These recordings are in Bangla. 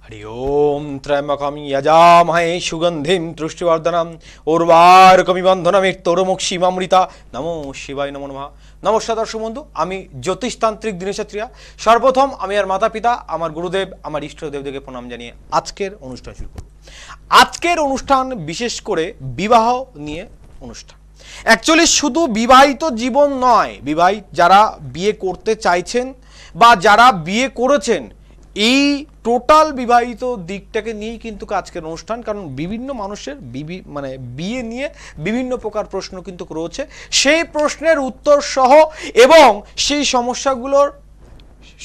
हरि ओम त्र्यंबकं यजामहे सुगंधिं पुष्टिवर्धनम् उर्वारुकमिव बन्धनमृत्युर्मुक्षीमामृता नमो शिवाय नमो नमः। नमस्कार दर्शक बंधु, आमी ज्योतिषतांत्रिक दिनेश छत्रिया। सर्वप्रथम आमी आर माता पिता आमार गुरुदेव आमार इष्टदेवदेवके प्रणाम जानिए आजकेर अनुष्ठान शुरू करब। आजकेर अनुष्ठान विशेष करे विवाह निये अनुष्ठान। एक्चुअली शुधु विवाहित जीवन नय, विवाहित जारा बिये करते चाइछेन बा जारा बिये करेछेन এই টোটাল বিবাহিত দিকটাকে নিয়েই কিন্তু আজকের অনুষ্ঠান। কারণ বিভিন্ন মানুষের মানে বিয়ে নিয়ে বিভিন্ন প্রকার প্রশ্ন কিন্তু রয়েছে, সেই প্রশ্নের উত্তর সহ এবং সেই সমস্যাগুলোর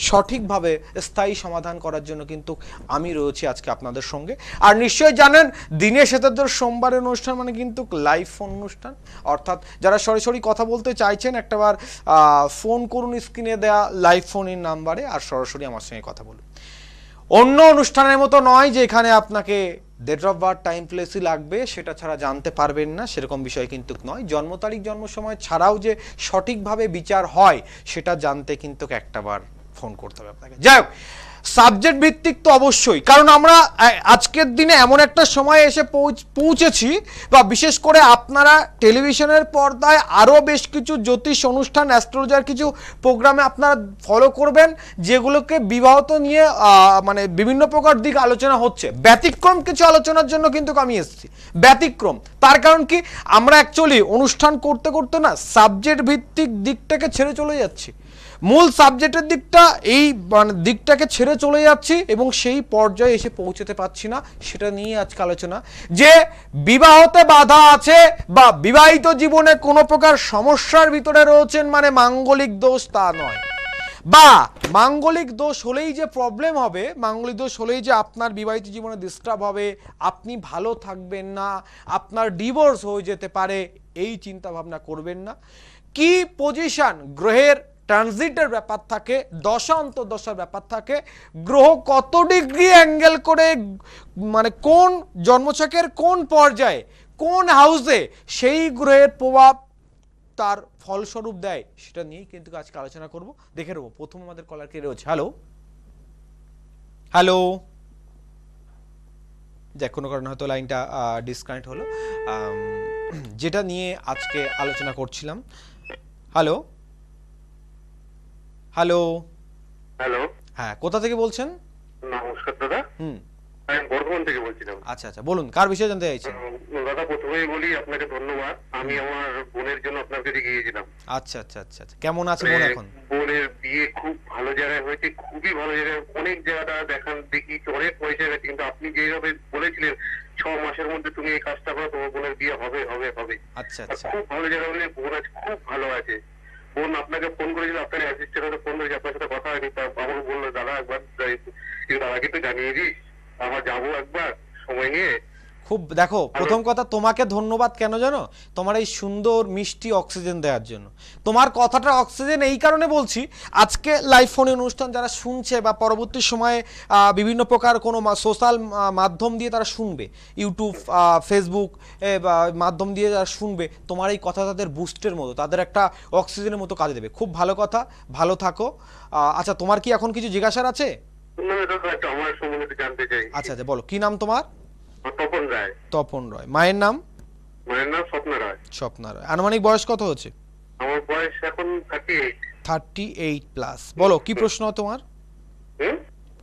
সঠিকভাবে স্থায়ী সমাধান করার জন্য কিন্তু আমি রয়েছি আজকে আপনাদের সঙ্গে। আর নিশ্চয়ই জানেন দিনেশ এতদূর সোমবারের অনুষ্ঠান মানে কিন্তু লাইভ ফোন অনুষ্ঠান, অর্থাৎ যারা সরাসরি কথা বলতে চাইছেন একটাবার ফোন করুন স্ক্রিনে দেয়া লাইভ ফোনের নাম্বারে আর সরাসরি আমার সঙ্গে কথা বলুন। অন্য অনুষ্ঠানের মতো নয় যে এখানে আপনাকে ডেট অফ বার্থ টাইম প্লেসই লাগবে সেটা ছাড়া জানতে পারবেন না, সেরকম বিষয় কিন্তু নয়। জন্ম তারিখ জন্ম সময় ছাড়াও যে সঠিকভাবে বিচার হয় সেটা জানতে কিন্তু একটাবার ফোন করতে হবে আপনাকে। যাই হোক, সাবজেক্ট ভিত্তিক তো অবশ্যই, কারণ আমরা আজকের দিনে এমন একটা সময় এসে পৌঁছেছি বা বিশেষ করে আপনারা টেলিভিশনের পর্দায় আরও বেশ কিছু জ্যোতিষ অনুষ্ঠান অ্যাস্ট্রোলজার কিছু প্রোগ্রামে আপনারা ফলো করবেন যেগুলোকে বিবাহত নিয়ে মানে বিভিন্ন প্রকার দিক আলোচনা হচ্ছে। ব্যতিক্রম কিছু আলোচনার জন্য কিন্তু আমি এসেছি, ব্যতিক্রম। তার কারণ কি, আমরা অ্যাকচুয়ালি অনুষ্ঠান করতে করতে না সাবজেক্ট ভিত্তিক দিকটাকে ছেড়ে চলে যাচ্ছি, মূল সাবজেক্টের দিকটা এই মানে দিকটাকে ছেড়ে চলে যাচ্ছি এবং সেই পর্যায়ে এসে পৌঁছতে পারছি না। সেটা নিয়ে আজকে আলোচনা, যে বিবাহতে বাধা আছে বা বিবাহিত জীবনে কোনো প্রকার সমস্যার ভিতরে রয়েছেন মানে মাঙ্গলিক দোষ তা নয়, বা মাঙ্গলিক দোষ হলেই যে প্রবলেম হবে, মাঙ্গলিক দোষ হলেই যে আপনার বিবাহিত জীবনে ডিস্টার্ব হবে, আপনি ভালো থাকবেন না, আপনার ডিভোর্স হয়ে যেতে পারে, এই চিন্তা ভাবনা করবেন না। কি পজিশন গ্রহের ট্রানজিটের ব্যাপার থাকে, দশা অন্তর্দশার ব্যাপার থাকে, গ্রহ কত ডিগ্রি অ্যাঙ্গেল করে মানে কোন জন্মছকের কোন পর্যায়ে কোন হাউসে সেই গ্রহের প্রভাব তার ফলস্বরূপ দেয়, সেটা নিয়েই কিন্তু আজকে আলোচনা করব। দেখে নেব প্রথম আমাদের কলার কে রয়েছে। হ্যালো হ্যালো, যে কোনো কারণে হয়তো লাইনটা ডিসকানেক্ট হলো, যেটা নিয়ে আজকে আলোচনা করছিলাম। হ্যালো হ্যালো হ্যালো, হ্যাঁ, কোথা থেকে বলছেন? নমস্কার দাদা। আমি বর্ধমান থেকে বলছিলাম। আচ্ছা আচ্ছা, বলুন কার বিষয়ে জানতে চাইছেন? দাদা প্রথমেই বলি আপনাকে ধন্যবাদ। আমি আমার বোনের জন্য আপনার কাছে গিয়েছিলাম। আচ্ছা আচ্ছা আচ্ছা, কেমন আছে বোন এখন? বোনের বিয়ে খুব ভালো জায়গায় হয়েছে, খুবই ভালো জায়গায়, অনেক জায়গাটা দেখান দেখি অনেক পয়সা গেছে, কিন্তু আপনি যেভাবে বলেছিলেন 6 মাসের মধ্যে তুমি এই কাজটা করো তোমার বোনের বিয়ে হবে হবে হবে। আচ্ছা আচ্ছা, খুব ভালো জায়গা বলে বোন আজ খুব ভালো আছে। বোন আপনাকে ফোন করেছিল, আপনার অ্যাসিস্ট্যান্টকে ফোন করেছি, আপনার সাথে কথা হয়নি, তা আমাকে বললো দাদা একবার দাদাকে তো জানিয়ে দিস, আমরা যাবো একবার সময় নিয়ে। খুব দেখো, প্রথম কথা তোমাকে ধন্যবাদ কেন জানো? তোমার এই সুন্দর মিষ্টি অক্সিজেন দেওয়ার জন্য। তোমার কথাটা অক্সিজেন এই কারণে বলছি, আজকে লাইভ ফোনে অনুষ্ঠান যারা শুনছে বা পরবর্তী সময়ে বিভিন্ন প্রকার কোনো সোশ্যাল মাধ্যম দিয়ে তারা শুনবে, ইউটিউব ফেসবুক বা মাধ্যম দিয়ে যারা শুনবে, তোমার এই কথা তাদের বুস্টের মতো, তাদের একটা অক্সিজেনের মতো কাজে দেবে। খুব ভালো কথা, ভালো থাকো। আচ্ছা, তোমার কি এখন কিছু জিজ্ঞাসার আছে? আমার সম্বন্ধে জানতে চাই। আচ্ছা আচ্ছা, বলো কি নাম তোমার? তপন রায়। তপন রায়। মায়ের নাম? মায়ের নাম স্বপ্না রায়। স্বপ্না রায়। আনুমানিক বয়স কত হচ্ছে? আমার বয়স এখন 38। 38 প্লাস। বলো কি প্রশ্ন তোমার?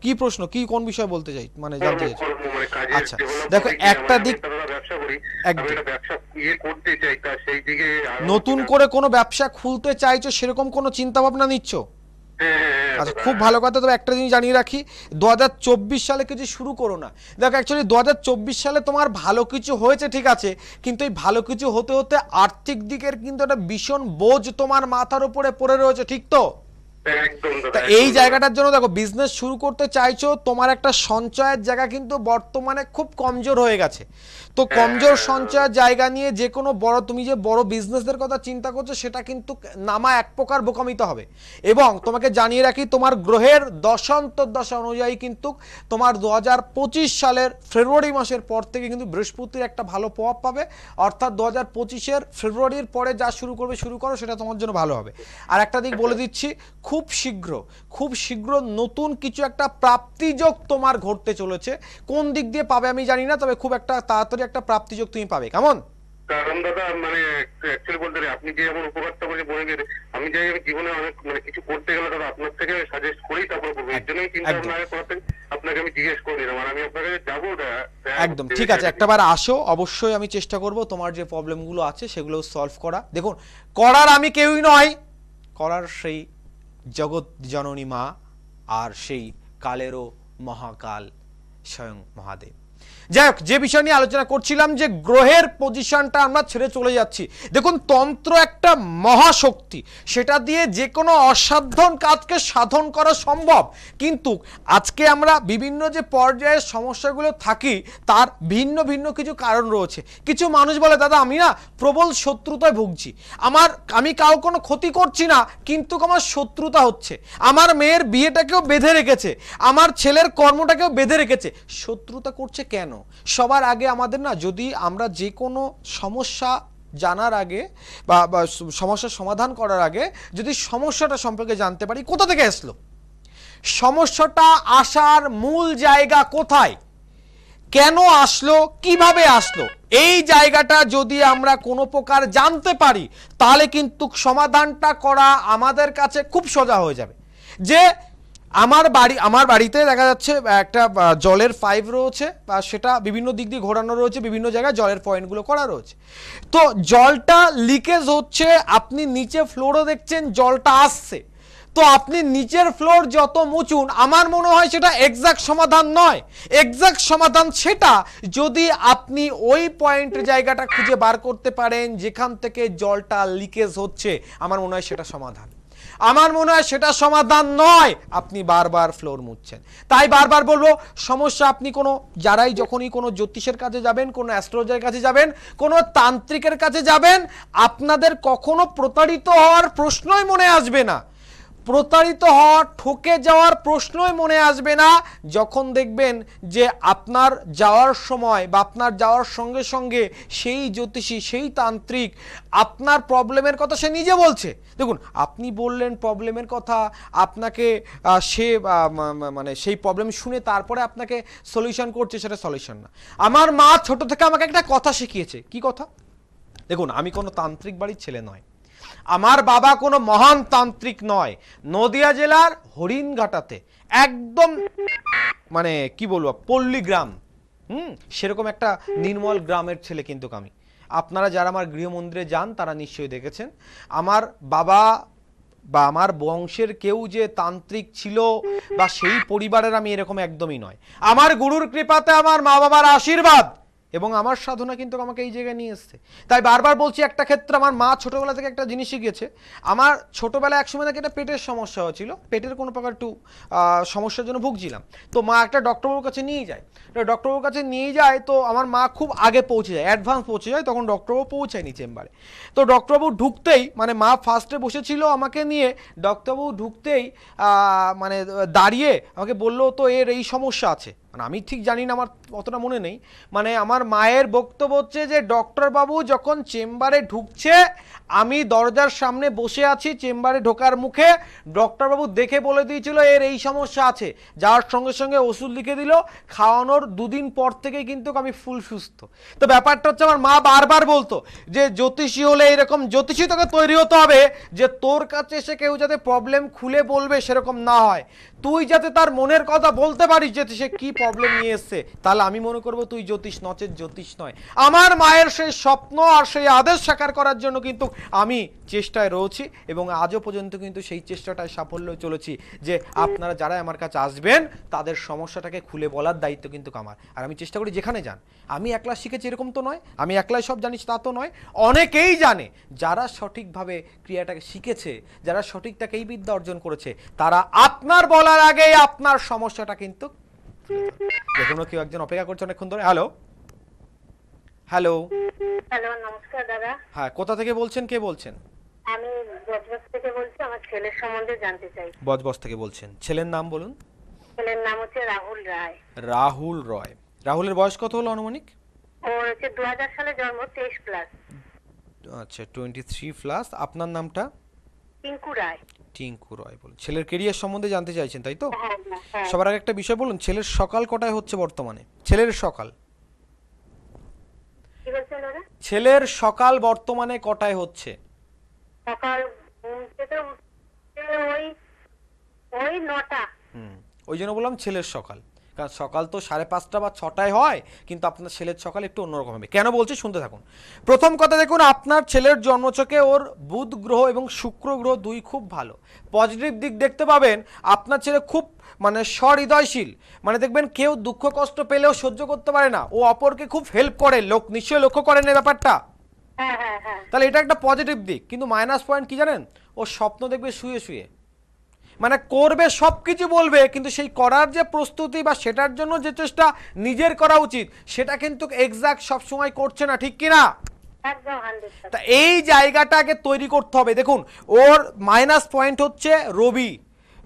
কি প্রশ্ন, কি কোন বিষয় বলতে চাই মানে জানতে চাইছো? আচ্ছা দেখো, একটা দিক ব্যবসা করি, আমি একটা ব্যবসা করতে চাই, তা সেই দিকে নতুন করে কোনো ব্যবসা খুলতে চাইছো সেরকম কোনো চিন্তা ভাবনা নিচ্ছো? আচ্ছা, খুব ভালো কথা। তবে একটা জিনিস জানিয়ে রাখি, 2024 সালে কিছু শুরু করো না। দেখো অ্যাকচুয়ালি 2024 সালে তোমার ভালো কিছু হয়েছে ঠিক আছে, কিন্তু এই ভালো কিছু হতে হতে আর্থিক দিকের কিন্তু একটা ভীষণ বোঝ তোমার মাথার উপরে পড়ে রয়েছে, ঠিক তো? এই জায়গাটার জন্য দেখো, বিজনেস শুরু করতে চাইছো, তোমার একটা সঞ্চয়ের জায়গা কিন্তু বর্তমানে খুব কমজোর হয়ে গেছে। তো কমজোর সঞ্চয়ের জায়গা নিয়ে যে কোনো বড়, তুমি যে বড় বিজনেসের কথা চিন্তা করছো সেটা কিন্তু নামা এক প্রকার বোকামিতে হবে। এবং তোমাকে জানিয়ে রাখি, তোমার গ্রহের দশা অনুযায়ী কিন্তু তোমার 2025 সালের ফেব্রুয়ারি মাসের পর থেকে কিন্তু বৃহস্পতির একটা ভালো প্রভাব পাবে। অর্থাৎ 2025-এর ফেব্রুয়ারির পরে যা শুরু করো সেটা তোমার জন্য ভালো হবে। আর একটা দিক বলে দিচ্ছি, খুব খুব শীঘ্র নতুন কিছু একটা প্রাপ্তিযোগ তোমার ঘটতে চলেছে। কোন দিক দিয়ে পাবে আমি জানি না, তবে খুব একটা তাড়াতাড়ি একটা প্রাপ্তিযোগ তুমি পাবে। কেমন? কারণ দাদা মানে অ্যাকচুয়ালি বলতে গেলে আপনি যে এমন উপকারটা করে বলে গেলে আমি চাই আমি জীবনে অনেক মানে কিছু করতে গেলে দাদা আপনার থেকে সাজেস্ট করেই তারপর করবো। এর জন্যই চিন্তা ভাবনা করতে আপনাকে আমি জিজ্ঞেস করে নিলাম, আর আমি আপনাকে যাবো। একদম ঠিক আছে, একটাবার আসো, অবশ্যই আমি চেষ্টা করব তোমার যে প্রবলেমগুলো আছে সেগুলো সলভ করা। দেখুন, করার আমি কেউই নয়, করার সেই জগৎ জননী মা আর সেই কালেরও মহাকাল স্বয়ং মহাদেব। যাই হোক, যে বিষয় নিয়ে আলোচনা করছিলাম যে গ্রহের পজিশনটা আমরা ছেড়ে চলে যাচ্ছি। দেখুন, তন্ত্র একটা মহাশক্তি, সেটা দিয়ে যে কোনো অসাধ্য কাজকে সাধন করা সম্ভব। কিন্তু আজকে আমরা বিভিন্ন যে পর্যায়ের সমস্যাগুলো থাকি তার ভিন্ন ভিন্ন কিছু কারণ রয়েছে। কিছু মানুষ বলে, দাদা আমি না প্রবল শত্রুতায় ভুগছি, আমি কাউ কোনো ক্ষতি করছি না কিন্তু আমার শত্রুতা হচ্ছে, আমার মেয়ের বিয়েটাকেও বেঁধে রেখেছে, আমার ছেলের কর্মটাকেও বেঁধে রেখেছে। শত্রুতা করছে কেন? সবার আগে আমাদের না, যদি আমরা যে কোনো সমস্যা জানার আগে বা সমস্যার সমাধান করার আগে যদি সমস্যাটা সম্পর্কে জানতে পারি, কোথা থেকে আসলো, সমস্যাটা আসার মূল জায়গা কোথায়, কেন আসলো, কিভাবে আসলো, এই জায়গাটা যদি আমরা কোনো প্রকার জানতে পারি তাহলে কিন্তু সমাধানটা করা আমাদের কাছে খুব সোজা হয়ে যাবে। যে আমার বাড়িতে দেখা যাচ্ছে একটা জলের পাইপ রয়েছে, বা সেটা বিভিন্ন দিক দিয়ে ঘোরানো রয়েছে, বিভিন্ন জায়গায় জলের পয়েন্টগুলো করা রয়েছে। তো জলটা লিকেজ হচ্ছে, আপনি নিচে ফ্লোরও দেখছেন জলটা আসছে। তো আপনি নিচের ফ্লোর যত মুছুন, আমার মনে হয় সেটা এক্সাক্ট সমাধান নয়। এক্সাক্ট সমাধান সেটা যদি আপনি ওই পয়েন্ট জায়গাটা খুঁজে বার করতে পারেন যেখান থেকে জলটা লিকেজ হচ্ছে, আমার মনে হয় সেটা সমাধান। আমার মনে হয় সেটা সমাধান নয়, আপনি বারবার ফ্লোর মুছছেন। তাই বারবার বলবো, সমস্যা আপনি যখনই কোনো জ্যোতিষের কাছে যাবেন, কোনো অ্যাস্ট্রোলজারের কাছে যাবেন, কোনো তান্ত্রিকের কাছে যাবেন, আপনাদের কখনো প্রতারিত হওয়ার প্রশ্নই মনে আসবে না। প্রতারিত হওয়া, ঠকে যাওয়ার প্রশ্নই মনে আসবে না যখন দেখবেন যে আপনার যাওয়ার সময় বা আপনার যাওয়ার সঙ্গে সঙ্গে সেই জ্যোতিষী, সেই তান্ত্রিক আপনার প্রবলেমের কথা সে নিজে বলছে। দেখুন, আপনি বললেন প্রবলেমের কথা, আপনাকে সে মানে সেই প্রবলেম শুনে তারপরে আপনাকে সলিউশন করছে, সেটা সলিউশন না। আমার মা ছোট থেকে আমাকে একটা কথা শিখিয়েছে। কি কথা? দেখুন, আমি কোনো তান্ত্রিক বাড়ির ছেলে নয়, আমার বাবা কোনো মহান তান্ত্রিক নয়। নদিয়া জেলার হরিণঘাটাতে একদম মানে কি বলবো, পল্লী গ্রাম, সেরকম একটা নির্মল গ্রামের ছেলে কিন্তু আমি। আপনারা যারা আমার গৃহমন্দিরে যান তারা নিশ্চয়ই দেখেছেন, আমার বাবা বা আমার বংশের কেউ যে তান্ত্রিক ছিল বা সেই পরিবারের আমি এরকম একদমই নয়। আমার গুরুর কৃপাতে, আমার মা বাবার আশীর্বাদ এবং আমার সাধনা কিন্তু আমাকে এই জায়গায় নিয়ে এসছে। তাই বারবার বলছি, একটা ক্ষেত্রে আমার মা ছোটবেলা থেকে একটা জিনিস শিখিয়েছে। আমার ছোটবেলায় একসময় নাকি একটা পেটের সমস্যা হয়েছিল, পেটের কোনো প্রকার একটু সমস্যার জন্য ভুগছিলাম। তো মা একটা ডক্টরবাবুর কাছে নিয়ে যায়, ডক্টরবাবুর কাছে নিয়ে যায়। তো আমার মা খুব আগে পৌঁছে যায়, অ্যাডভান্স পৌঁছে যায়, তখন ডক্টরবাবু পৌঁছায়নি চেম্বারে। তো ডক্টরবাবু ঢুকতেই, মানে মা ফার্স্টে বসেছিল আমাকে নিয়ে, ডক্টরবাবু ঢুকতেই মানে দাঁড়িয়ে আমাকে বললো, তো এর এই সমস্যা আছে। মানে আমি ঠিক জানি না, আমার অতটা মনে নেই। মানে আমার মায়ের বক্তব্য হচ্ছে যে ডক্টরবাবু যখন চেম্বারে ঢুকছে, আমি দরজার সামনে বসে আছি, চেম্বারে ঢোকার মুখে ডক্টরবাবু দেখে বলে দিয়েছিল এর এই সমস্যা আছে, যাওয়ার সঙ্গে সঙ্গে ওষুধ লিখে দিল, খাওয়ানোর দুদিন পর থেকেই কিন্তু আমি ফুল সুস্থ। তো ব্যাপারটা হচ্ছে, আমার মা বারবার বলতো যে জ্যোতিষী হলে এরকম, জ্যোতিষী তোকে তৈরি হতে হবে যে তোর কাছে এসে কেউ যাতে প্রবলেম খুলে বলবে সেরকম না হয়, তুই যাতে তার মনের কথা বলতে পারিস যে সে কি প্রবলেম নিয়ে এসছে, তাহলে আমি মনে করবো তুই জ্যোতিষ, নচেত জ্যোতিষ নয়। আমার মায়ের সেই স্বপ্ন আর সেই আদেশ সাকার করার জন্য কিন্তু আমি চেষ্টায় রয়েছি এবং আজও পর্যন্ত কিন্তু সেই চেষ্টাটায় সাফল্য চলেছি যে আপনারা যারা আমার কাছে আসবেন তাদের সমস্যাটাকে খুলে বলার দায়িত্ব কিন্তু আমার। আর আমি চেষ্টা করি যেখানে যান, আমি একলা শিখেছি এরকম তো নয়, আমি একলাই সব জানিস তা তো নয়, অনেকেই জানে। যারা সঠিকভাবে ক্রিয়াটাকে শিখেছে, যারা সঠিক তাকে এই বিদ্যা অর্জন করেছে, তারা আপনার বলার আগেই আপনার সমস্যাটা কিন্তু দেখুন। কেউ একজন অপেক্ষা করছে অনেকক্ষণ ধরে। হ্যালো হ্যালো হ্যালো, নমস্কার দাদা। হ্যাঁ, কোথা থেকে বলছেন, কে বলছেন? আমি বজবজ থেকে বলছি, আমার ছেলের সম্বন্ধে জানতে চাই। বজবজ থেকে বলছেন, ছেলের নাম বলুন। ছেলের নাম হচ্ছে রাহুল রায়। রাহুল রয়। রাহুলের বয়স কত হলো আনুমানিক? ওর হচ্ছে 2000 সালে জন্ম, 23+। আচ্ছা, 23+। আপনার নামটা? টিঙ্কু রায়। টিঙ্কু রয় বলুন। ছেলের কেরিয়ার সম্বন্ধে জানতে চাইছেন তাই তো? হ্যাঁ হ্যাঁ। সবার আগে একটা বিষয় বলুন, ছেলের সকাল কটায় হচ্ছে বর্তমানে? ছেলের সকাল, কি বলছেন ওরা? ছেলের সকাল বর্তমানে কটায় হচ্ছে? সকাল ঘুম থেকে উঠতে ওই ওই 9টা। ওই জন্য বললাম ছেলের সকাল, কারণ সকাল তো 5:30 বা 6টায় হয়, কিন্তু আপনার ছেলের সকাল একটু অন্যরকম হবে। কেন বলছি শুনতে থাকুন। প্রথম কথা দেখুন, আপনার ছেলের জন্মছকে ওর বুধ গ্রহ এবং শুক্র গ্রহ দুই খুব ভালো, পজিটিভ দিক দেখতে পাবেন। আপনার ছেলে খুব মানে সহৃদয়শীল, মানে দেখবেন কেউ দুঃখ কষ্ট পেলেও সহ্য করতে পারে না, ও অপরকে খুব হেল্প করে। লোক নিশ্চয়ই লক্ষ্য করেন এই ব্যাপারটা। হ্যাঁ হ্যাঁ হ্যাঁ। তাহলে এটা একটা পজিটিভ দিক। কিন্তু মাইনাস পয়েন্ট কি জানেন? ও স্বপ্ন দেখবে শুয়ে শুয়ে, মানে করবে সব কিছু বলবে, কিন্তু সেই করার যে প্রস্তুতি বা সেটার জন্য যে চেষ্টা নিজের করা উচিত সেটা কিন্তু এক্সাক্ট সবসময় করছে না, ঠিক কিনা? একদম 100%। তা এই জায়গাটাকে তৈরি করতে হবে। দেখুন, ওর মাইনাস পয়েন্ট হচ্ছে রবি।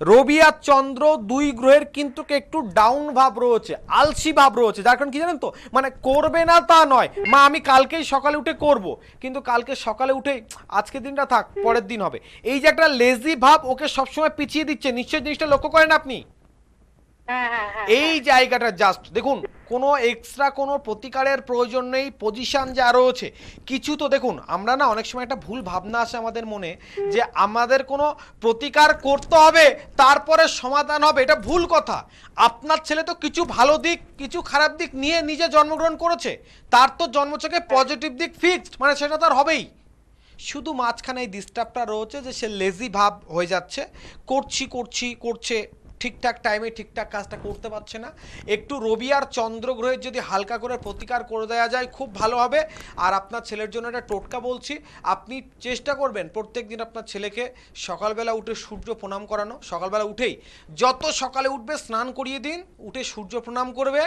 রবি আর চন্দ্র দুই গ্রহের কিন্তু একটু ডাউন ভাব রয়েছে, আলসি ভাব রয়েছে। যার কারণ কি জানেন তো, মানে করবে না তা নয়, মা আমি কালকেই সকালে উঠে করব, কিন্তু কালকে সকালে উঠেই আজকের দিনটা থাক, পরের দিন হবে। এই যে একটা লেজি ভাব ওকে সবসময় পিছিয়ে দিচ্ছে, নিশ্চয়ই জিনিসটা লক্ষ্য করেন আপনি। হ্যাঁ হ্যাঁ হ্যাঁ। এই জায়গাটা জাস্ট দেখুন, কোনো এক্সট্রা কোনো প্রতিকারের প্রয়োজন নেই। পজিশন যা রয়েছে কিছু তো দেখুন, আমরা না অনেক সময় একটা ভুল ভাবনা আসে আমাদের মনে যে আমাদের কোনো প্রতিকার করতে হবে তারপরে সমাধান হবে, এটা ভুল কথা। আপনার ছেলে তো কিছু ভালো দিক কিছু খারাপ দিক নিয়ে নিজে জন্মগ্রহণ করেছে, তার তো জন্মছকে পজিটিভ দিক ফিক্সড, মানে সেটা তার হবেই। শুধু মাঝখানে এই ডিস্টার্বটা রয়েছে যে সে লেজি ভাব হয়ে যাচ্ছে, করছে ঠিকঠাক টাইমে ঠিকঠাক কাজটা করতে পারছে না। একটু রবি আর চন্দ্র গ্রহের যদি হালকা করে প্রতিকার করে দেওয়া যায় খুব ভালো হবে। আর আপনার ছেলের জন্য একটা টোটকা বলছি, আপনি চেষ্টা করবেন প্রত্যেক দিন আপনার ছেলেকে সকালবেলা উঠে সূর্য প্রণাম করানো। সকালবেলা উঠেই যত সকালে উঠবে স্নান করিয়ে দিন, উঠে সূর্য প্রণাম করবে,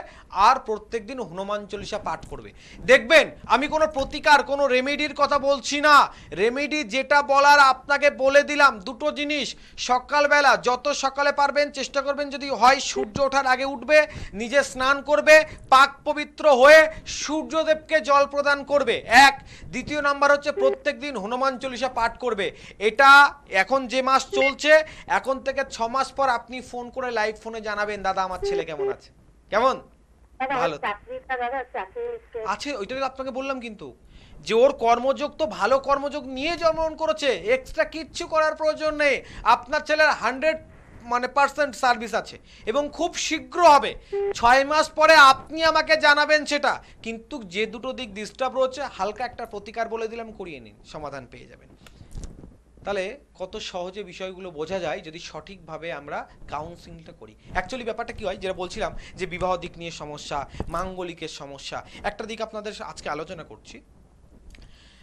আর প্রত্যেক দিন হনুমান চল্লিশা পাঠ করবে। দেখবেন আমি কোনো প্রতিকার কোনো রেমেডির কথা বলছি না, রেমেডি যেটা বলার আপনাকে বলে দিলাম। দুটো জিনিস, সকালবেলা যত সকালে পারবেন চেষ্টা করবেন, যদি হয় সূর্য ওঠার আগে উঠবে, নিজে স্নান করবে, পাক পবিত্র হয়ে সূর্যদেবকে জল প্রদান করবে। এক। দ্বিতীয় নাম্বার হচ্ছে প্রত্যেক দিন হনুমান চল্লিশা পাঠ করবে। এটা এখন যে মাস চলছে, এখন থেকে 6 মাস পর আপনি ফোন করে লাইভ ফোনে জানাবেন দাদা আমার ছেলে কেমন আছে। কেমন? ভালো আছে, ওইটাই আপনাকে বললাম। কিন্তু যে ওর কর্মযোগ তো ভালো কর্মযোগ নিয়ে জন্মগ্রহণ করেছে, এক্সট্রা কিচ্ছু করার প্রয়োজন নেই। আপনার ছেলের 100% সার্ভিস আছে এবং খুব শীঘ্র হবে। 6 মাস পরে আপনি আমাকে জানাবেন সেটা। কিন্তু যে দুটো দিক ডিস্টার্ব রয়েছে হালকা একটা প্রতিকার বলে দিলাম, করিয়ে নিন, সমাধান পেয়ে যাবেন। তাহলে কত সহজে বিষয়গুলো বোঝা যায় যদি সঠিকভাবে আমরা কাউন্সিলিংটা করি। অ্যাকচুয়ালি ব্যাপারটা কি হয়, যেটা বলছিলাম যে বিবাহ দিক নিয়ে সমস্যা, মাঙ্গলিকের সমস্যা, একটা দিক আপনাদের আজকে আলোচনা করছি।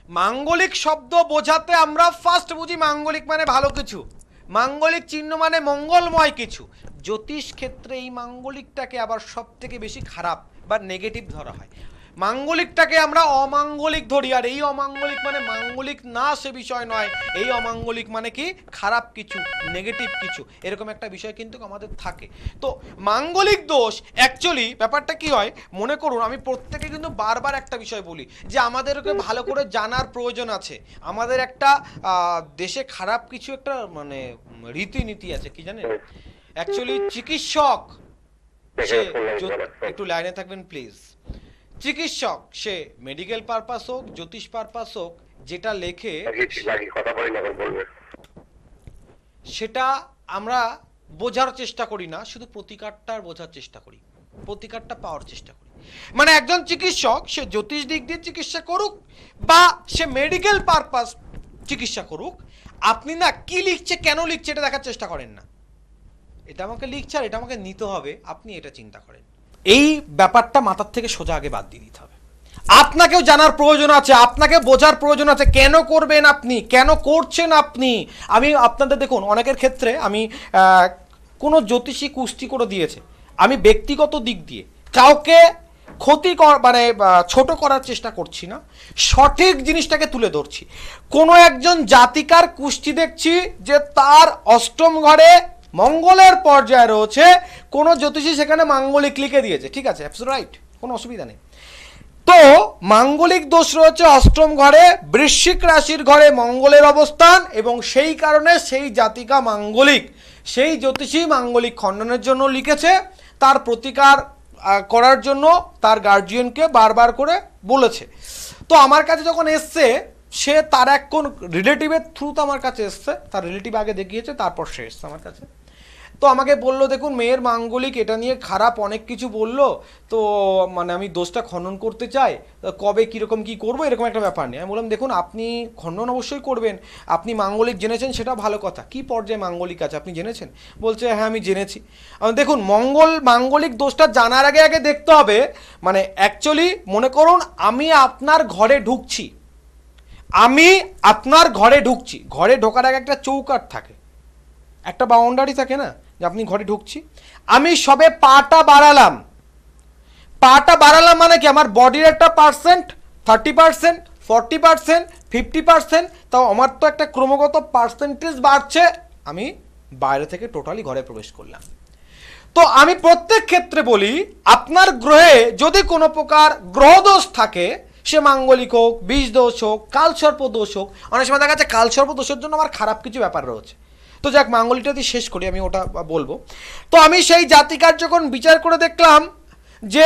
মাঙ্গলিক শব্দ বোঝাতে আমরা ফার্স্ট বুঝি মাঙ্গলিক মানে ভালো কিছু, মাঙ্গলিক চিহ্ন মানে মঙ্গলময় কিছু। জ্যোতিষ ক্ষেত্রে এই মাঙ্গলিকটাকে আবার সব থেকে বেশি খারাপ বা নেগেটিভ ধরা হয়। মাঙ্গলিকটাকে আমরা অমাঙ্গলিক ধরি, আর এই অমাঙ্গলিক মানে মাঙ্গলিক না সে বিষয় নয়, এই অমাঙ্গলিক মানে কি খারাপ কিছু, নেগেটিভ কিছু, এরকম একটা বিষয় কিন্তু আমাদের থাকে। তো মাঙ্গলিক দোষ অ্যাকচুয়ালি ব্যাপারটা কি হয়, মনে করুন আমি প্রত্যেকে কিন্তু বারবার একটা বিষয় বলি যে আমাদেরকে ভালো করে জানার প্রয়োজন আছে। আমাদের একটা দেশে খারাপ কিছু একটা মানে রীতিনীতি আছে, কি জানেন? অ্যাকচুয়ালি চিকিৎসক একটু লাইনে থাকবেন প্লিজ। চিকিৎসক সে মেডিকেল পারপাস হোক জ্যোতিষ পারপাস হোক, যেটা লেখে সেটা আমরা বোঝার চেষ্টা করি না, শুধু প্রতিকারটা বোঝার চেষ্টা করি, প্রতিকারটা পাওয়ার চেষ্টা করি। মানে একজন চিকিৎসক সে জ্যোতিষ দিক দিয়ে চিকিৎসা করুক বা সে মেডিকেল পারপাস চিকিৎসা করুক, আপনি না কি লিখছে কেন লিখছে এটা দেখার চেষ্টা করেন না। এটা আমাকে লিখছে আর এটা আমাকে নিতে হবে, আপনি এটা চিন্তা করেন। এই ব্যাপারটা মাথার থেকে সোজা আগে বাদ দিয়ে দিতে হবে। আপনাকেও জানার প্রয়োজন আছে, আপনাকে বোঝার প্রয়োজন আছে কেন করবেন আপনি, কেন করছেন আপনি। আমি আপনাদের দেখুন অনেকের ক্ষেত্রে আমি কোনো জ্যোতিষী কুষ্টি করে দিয়েছে, আমি ব্যক্তিগত দিক দিয়ে কাউকে ক্ষতি মানে ছোট করার চেষ্টা করছি না, সঠিক জিনিসটাকে তুলে ধরছি। কোনো একজন জাতিকার কুষ্টি দেখছি যে তার অষ্টম ঘরে মঙ্গলের পর্যায়ে রয়েছে, কোনো জ্যোতিষী সেখানে মাঙ্গলিক লিখে দিয়েছে, ঠিক আছে, অ্যাবসলিউটলি রাইট, কোনো অসুবিধা নেই। তো মাঙ্গলিক দোষ রয়েছে অষ্টম ঘরে, বৃশ্চিক রাশির ঘরে মঙ্গলের অবস্থান, এবং সেই কারণে সেই জাতিকা মাঙ্গলিক, সেই জ্যোতিষী মাঙ্গলিক খণ্ডনের জন্য লিখেছে, তার প্রতিকার করার জন্য তার গার্জিয়ানকে বারবার করে বলেছে। তো আমার কাছে যখন এসছে, সে তার এক কোন রিলেটিভের থ্রুতে আমার কাছে এসছে, তার রিলেটিভ আগে দেখিয়েছে, তারপর সে এসছে আমার কাছে। তো আমাকে বললো, দেখুন মেয়ের মাঙ্গলিক এটা নিয়ে খারাপ অনেক কিছু বললো, তো মানে আমি দোষটা খণ্ডন করতে চাই, কবে কীরকম কী করবো এরকম একটা ব্যাপার নেই। আমি বললাম, দেখুন আপনি খণ্ডন অবশ্যই করবেন, আপনি মাঙ্গলিক জেনেছেন সেটা ভালো কথা, কি পর্যায়ে মাঙ্গলিক আছে আপনি জেনেছেন? বলছে হ্যাঁ আমি জেনেছি। দেখুন মাঙ্গলিক দোষটা জানার আগে আগে দেখতে হবে, মানে অ্যাকচুয়ালি মনে করুন আমি আপনার ঘরে ঢুকছি, ঘরে ঢোকার আগে একটা চৌকাঠ থাকে, একটা বাউন্ডারি থাকে না, যে আপনি ঘরে ঢুকছি, আমি সবে পাটা বাড়ালাম মানে কি, আমার বডির একটা পার্সেন্ট 30%, 40%, 50%, তাও আমার তো একটা ক্রমাগত পার্সেন্টেজ বাড়ছে, আমি বাইরে থেকে টোটালি ঘরে প্রবেশ করলাম। তো আমি প্রত্যেক ক্ষেত্রে বলি, আপনার গ্রহে যদি কোনো প্রকার গ্রহদোষ থাকে, সে মাঙ্গলিক হোক, বীজ দোষ হোক, কালসর্প দোষ হোক, অনেক সময় দেখা যাচ্ছে কালসর্প দোষের জন্য আমার খারাপ কিছু ব্যাপার রয়েছে। তো যাক, মাঙ্গলিকটা দিয়ে শেষ করি, আমি ওটা বলবো। তো আমি সেই জাতিকার যখন বিচার করে দেখলাম যে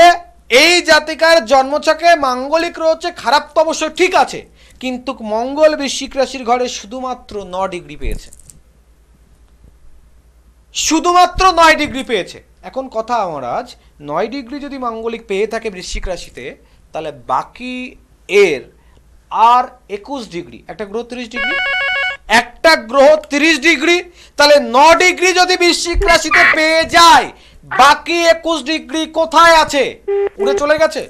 এই জাতিকার জন্মছকে মাঙ্গলিক রয়েছে, খারাপ তো অবশ্যই ঠিক আছে, কিন্তু মঙ্গল বৃশ্চিক রাশির ঘরে শুধুমাত্র 9 ডিগ্রি পেয়েছে, শুধুমাত্র 9 ডিগ্রি পেয়েছে। এখন কথা আমার, আজ 9 ডিগ্রি যদি মাঙ্গলিক পেয়ে থাকে বৃশ্চিক রাশিতে, তাহলে বাকি এর আর 21 ডিগ্রি, একটা গ্রহ 30 ডিগ্রি, একটা গ্রহ 30 ডিগ্রি, তাহলে 9 ডিগ্রি যদি বৃশ্চিক রাশিতে পেয়ে যায়, বাকি 21 ডিগ্রি কোথায় আছে? উড়ে চলে গেছে।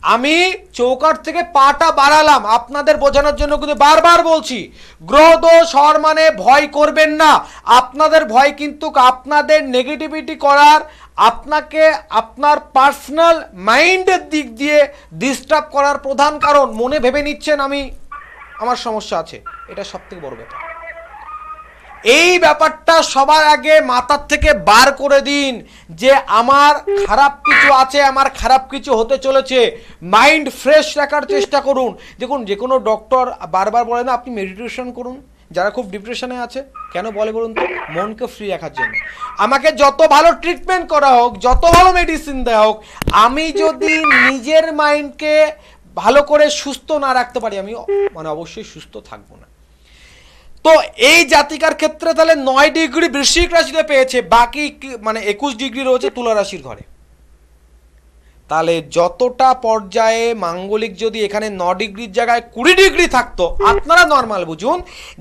আমি চৌকাঠ থেকে পাটা বাড়ালাম আপনাদের বোঝানোর জন্য, কিন্তু বারবার বলছি, গ্রহদোষ হওয়ার মানে ভয় করবেন না। আপনাদের ভয় কিন্তু আপনাদের নেগেটিভিটি করার, আপনাকে আপনার পার্সোনাল মাইন্ডের দিক দিয়ে ডিস্টার্ব করার প্রধান কারণ মনে ভেবে নিচ্ছেন আমার সমস্যা আছে, এটা সবথেকে বড় ব্যাপার। এই ব্যাপারটা সবার আগে মাথার থেকে বার করে দিন, যে আমার খারাপ কিছু আছে, আমার খারাপ কিছু হতে চলেছে। মাইন্ড ফ্রেশ রাখার চেষ্টা করুন। দেখুন, যে কোনো ডক্টর বারবার বলে না আপনি মেডিটেশন করুন, যারা খুব ডিপ্রেশনে আছে, কেন বলে বলুন তো? মনকে ফ্রি রাখার জন্য। আমাকে যত ভালো ট্রিটমেন্ট করা হোক, যত ভালো মেডিসিন দেওয়া হোক, আমি যদি নিজের মাইন্ডকে ভালো করে সুস্থ না রাখতে পারি, আমি মানে অবশ্যই সুস্থ থাকবো না। তো এই জাতিকার ক্ষেত্রে তাহলে 9 ডিগ্রি বৃশ্চিক রাশিতে পেয়েছে, বাকি মানে 21 ডিগ্রি রয়েছে তুলা রাশির ঘরে। তাহলে যতটা পর্যায়ে মাঙ্গলিক যদি এখানে 9 ডিগ্রির জায়গায় 20 ডিগ্রি থাকতো, আপনারা নর্মাল বুঝুন,